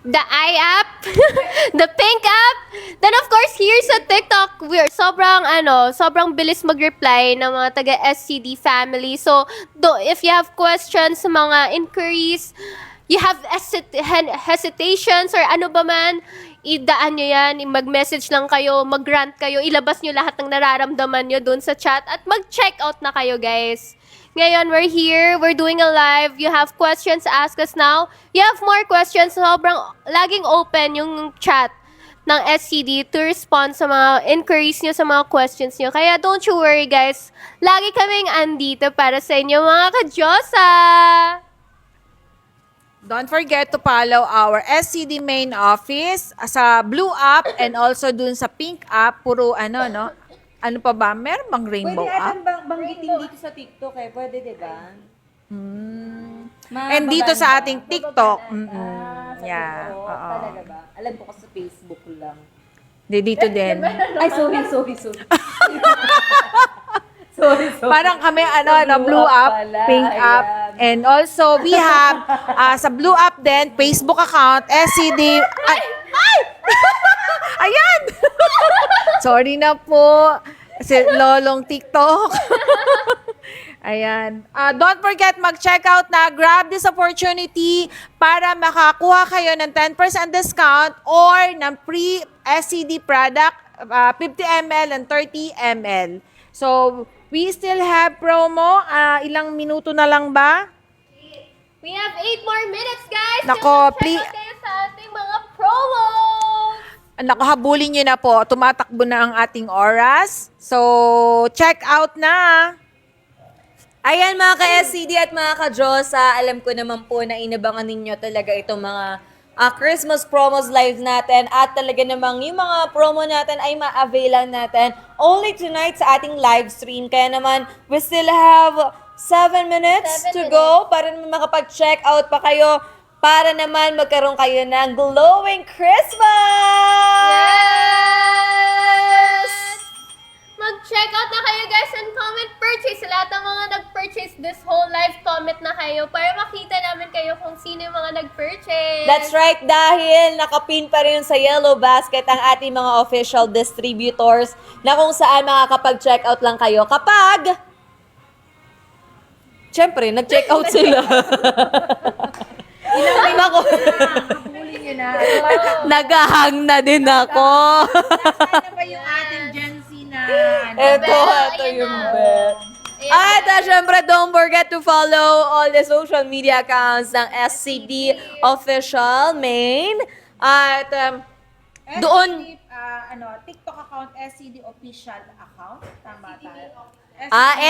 the I app, the Pink app. Then of course, here sa TikTok, we're sobrang bilis mag-reply ng mga taga SCD family. So, if you have questions, mga inquiries, you have hesitations or ano ba man, idaan nyo yan, mag-message lang kayo, mag-rant kayo, ilabas nyo lahat ng nararamdaman nyo dun sa chat at mag-check out na kayo, guys. Ngayon, we're here, we're doing a live. You have questions, ask us now. You have more questions, sobrang laging open yung chat ng SCD to respond sa mga inquiries nyo, sa mga questions nyo. Kaya don't you worry, guys. Lagi kaming andito para sa inyo, mga ka-Diyosa! Don't forget to follow our SCD main office sa Blue app and also dun sa Pink app. Puro no? Ano pa ba? Meron bang Rainbow Pwede app? banggitin dito sa TikTok eh. Pwede, di ba? And dito sa ating TikTok. Sa Yeah. TikTok. Oo. Talaga ba? Alam ko kasi sa Facebook lang. Dito din. Ay, sorry. sorry. Parang kami, Blue Blue app app, pala. Pink app. Ayan. And also, we have sa Blue app din, Facebook account, SCD. Ay! Ayan! Sorry na po. Si Lolong TikTok. Ayan. Don't forget, mag-check out na. Grab this opportunity para makakuha kayo ng 10% discount or ng free SCD product, 50 ml and 30 ml. So, we still have promo. Ilang minuto na lang ba? We have 8 more minutes, guys! Nako, Check please. out kayo sa ating mga promos! Naku, habulin nyo na po. Tumatakbo na ang ating oras. So, check out na. Ayan mga ka-SCD at mga ka-Diyosa, alam ko naman po na inabangan ninyo talaga itong mga Christmas promos live natin at talaga namang yung mga promo natin ay ma-availan natin only tonight sa ating live stream. Kaya naman, we still have 7 minutes 7 to go para naman makapag-check out pa kayo para naman magkaroon kayo ng glowing Christmas! Yes! Mag-check out na kayo, guys, and comment purchase. Sa lahat ng mga nag-purchase this whole live, comment na kayo para makita namin kayo kung sino yung mga nag-purchase. That's right, dahil nakapin pa rin sa yellow basket ang ating mga official distributors na kung saan makakapag-check out lang kayo kapag Siyempre, nag-check out sila. Nako. Habulin nyo na. Nagahang na din ako. Nasaan na ba yung ating Gen Z na Ito Ayan yung na. bet. Ayan, At syempre, don't forget to follow all the social media accounts ng SCD Official Main. At doon, TikTok account, SCD official account. Tama tayo.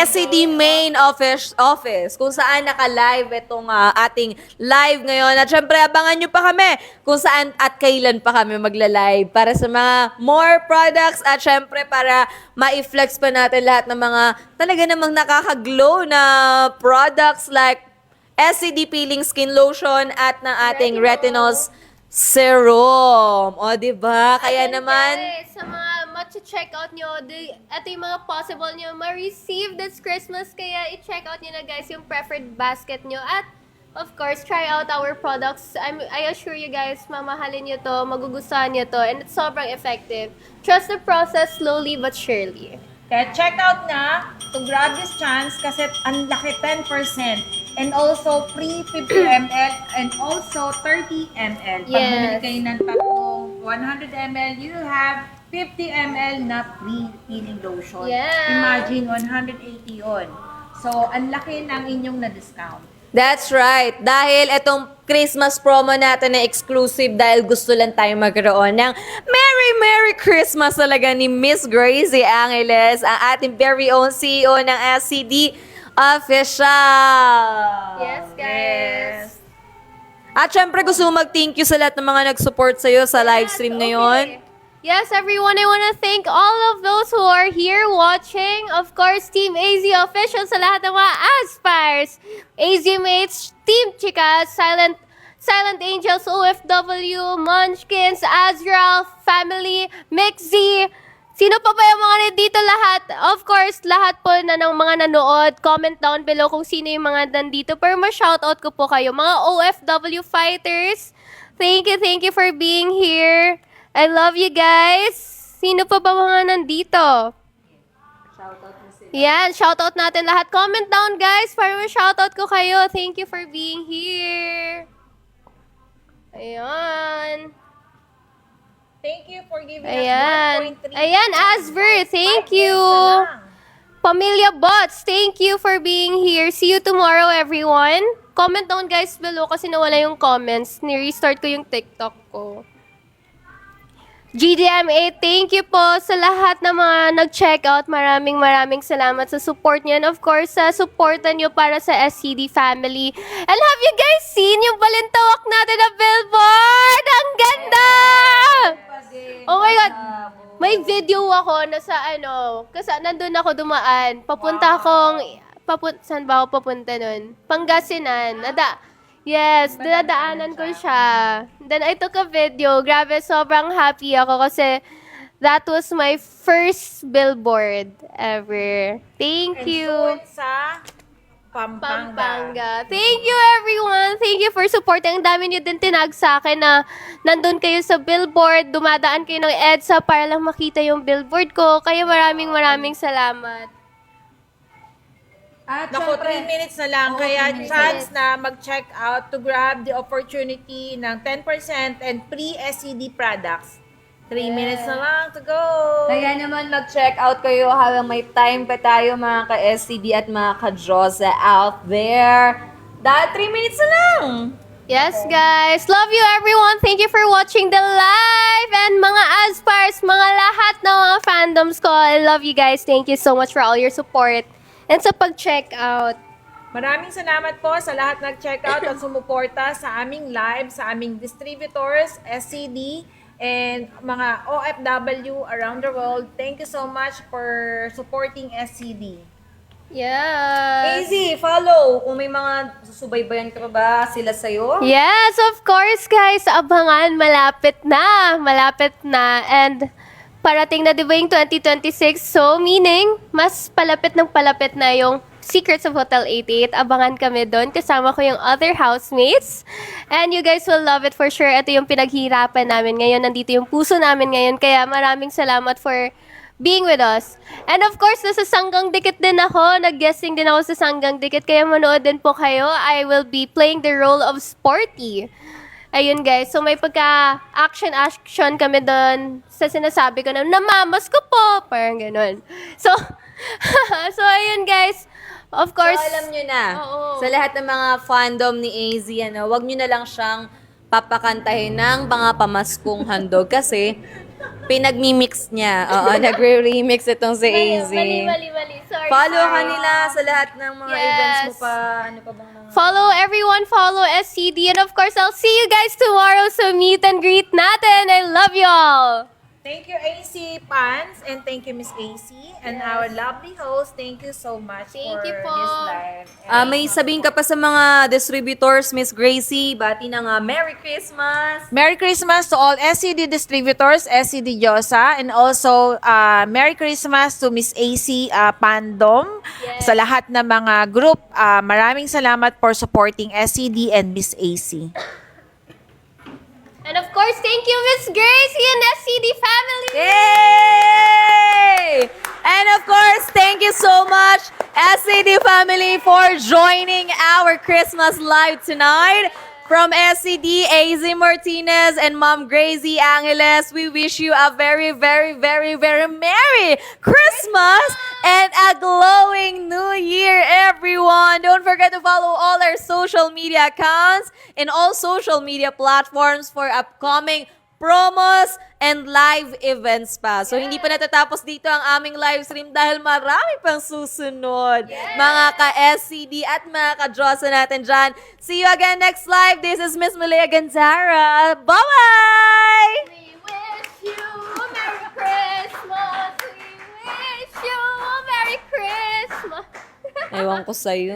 SCD Main Office, kung saan naka-live itong ating live ngayon. At syempre, abangan nyo pa kami kung saan at kailan pa kami magla-live para sa mga more products at syempre para ma-flex pa natin lahat ng mga talaga namang nakaka-glow na products like SCD Peeling Skin Lotion at ng ating Retinols Serum. O, diba? Kaya Ayan, naman, guys, sa mga check out nyo, ito yung mga possible nyo ma-receive this Christmas. Kaya i-check out nyo na, guys, yung preferred basket nyo. At, of course, try out our products. I assure you guys, mamahalin nyo to, magugustuhan nyo to, and it's sobrang effective. Trust the process slowly but surely. Kaya check out na to grab this chance kasi ang laki 10% and also free 50 ml and also 30 ml. Pag Yes. bumili kayo ng tatlong 100 ml, you have 50 ml na free peeling lotion. Yes. Imagine, 180 yun. So, ang laki ng inyong na-discount. that's right. Dahil itong Christmas promo natin na exclusive dahil gusto lang tayo magkaroon ng Merry Christmas talaga ni Miss Gracie Angeles, ang ating very own CEO ng SCD Official. Yes, guys. At syempre gusto mag-thank you sa lahat ng mga nag-support sa'yo sa live stream ngayon. Okay. Yes, everyone, I want to thank all of those who are here watching. Of course, Team AZ Official sa lahat ng mga Aspires, AZ Mates, Team Chicas, Silent Angels, OFW, Munchkins, Azrael, Family, Mixzy. Sino pa ba yung mga nandito lahat? Of course, lahat po na ng mga nanood. Comment down below kung sino yung mga nandito. Pero ma-shoutout ko po kayo. Mga OFW fighters, thank you for being here. I love you guys. Sino pa ba mga nandito? Yan, shoutout natin lahat. Comment down guys para ma-shoutout ko kayo. Thank you for being here. Ayan. Thank you for giving Ayan. us 1.3. Ayan, Asver, thank you. Pamilya Bots, thank you for being here. See you tomorrow, everyone. Comment down guys below kasi nawala yung comments. Ni-restart ko yung TikTok ko. GDMA, thank you po sa lahat ng mga nag-checkout. Maraming salamat sa support niyo. And of course, sa supportan niyo para sa SCD family. And have you guys seen yung balintawak natin na billboard? Ang ganda! Oh my God! May video ako na sa kasi nandun ako dumaan. Saan ba ako papunta nun? Pangasinan. Yes, dadaanan ko siya. Then I took a video. Grabe, sobrang happy ako kasi that was my first billboard ever. Thank you. Sa Pampanga. Pampanga. Thank you everyone. Thank you for supporting. Ang dami niyo din tinag sa akin na nandun kayo sa billboard, dumadaan kayo ng EDSA para lang makita yung billboard ko. Kaya maraming salamat. At Naku, syempre, 3 minutes na lang. Kaya chance na mag-check out to grab the opportunity ng 10% and free SCD products. 3 minutes na lang to go. Kaya naman mag-check out kayo habang may time pa tayo mga ka-SCD at mga ka-Josa out there. Dahil 3 minutes na lang. Yes, guys. Love you, everyone. Thank you for watching the live. And mga Aspires, mga lahat ng mga fandoms ko, I love you guys. Thank you so much for all your support. And sa pag-check out. Maraming salamat po sa lahat nag-check out at sumuporta sa aming live, sa aming distributors, SCD, and mga OFW around the world. Thank you so much for supporting SCD. Yes. Easy, follow. Kung may mga susubaybayan ka pa ba sila sa'yo? Yes, of course, guys. Abangan, malapit na. And parating na diba yung 2026? So, meaning, mas palapit na yung Secrets of Hotel 88. Abangan kami doon. Kasama ko yung other housemates. And you guys will love it for sure. Ito yung pinaghirapan namin ngayon. Nandito yung puso namin ngayon. Kaya maraming salamat for being with us. And of course, nasa Sanggang Dikit din ako. Nag-guesting din ako sa Sanggang Dikit. Kaya manood din po kayo. I will be playing the role of Sporty. Ayun guys, so may pagka-action kami doon sa sinasabi ko na namamas ko po, parang ganun. So, so ayun guys, of course. So alam nyo na, Oo. sa lahat ng mga fandom ni AZ, wag nyo na lang siyang papakantahin ng mga pamaskong handog kasi pinagmimix niya. Oo, nagre-remix itong si AZ. Mali. Sorry. Follow ka sorry. nila sa lahat ng mga Yes. events mo pa. Ano pa bang mga... Follow everyone, follow SCD, and of course, I'll see you guys tomorrow sa meet and greet natin. I love you all. Thank you, AC Pans, and thank you, Miss AC, and our lovely host. Thank you so much Thank for you po. this live. may sabihin ka pa sa mga distributors, Miss Gracie, bati ng Merry Christmas! Merry Christmas to all SCD distributors, SCD Josa, and also Merry Christmas to Miss AC Pandom. Yes. Sa lahat ng mga group, maraming salamat for supporting SCD and Miss AC. And of course, thank you, Miss Gracie and SCD family. Yay! And of course, thank you so much, SCD family, for joining our Christmas live tonight. From SCD, AZ Martinez and Mom Gracie Angeles, we wish you a very, very, very, very Merry Christmas and a glowing New Year, everyone. Don't forget to follow all our social media accounts and all social media platforms for upcoming promos and live events pa. So, hindi pa natatapos dito ang aming live stream dahil marami pang susunod. Mga ka-SCD at mga ka-Josa natin dyan. See you again next live. This is Miss Malaya Ganzara. Bye-bye! We wish you a Christmas! We wish you a Merry Christmas! Ewan ko sa'yo.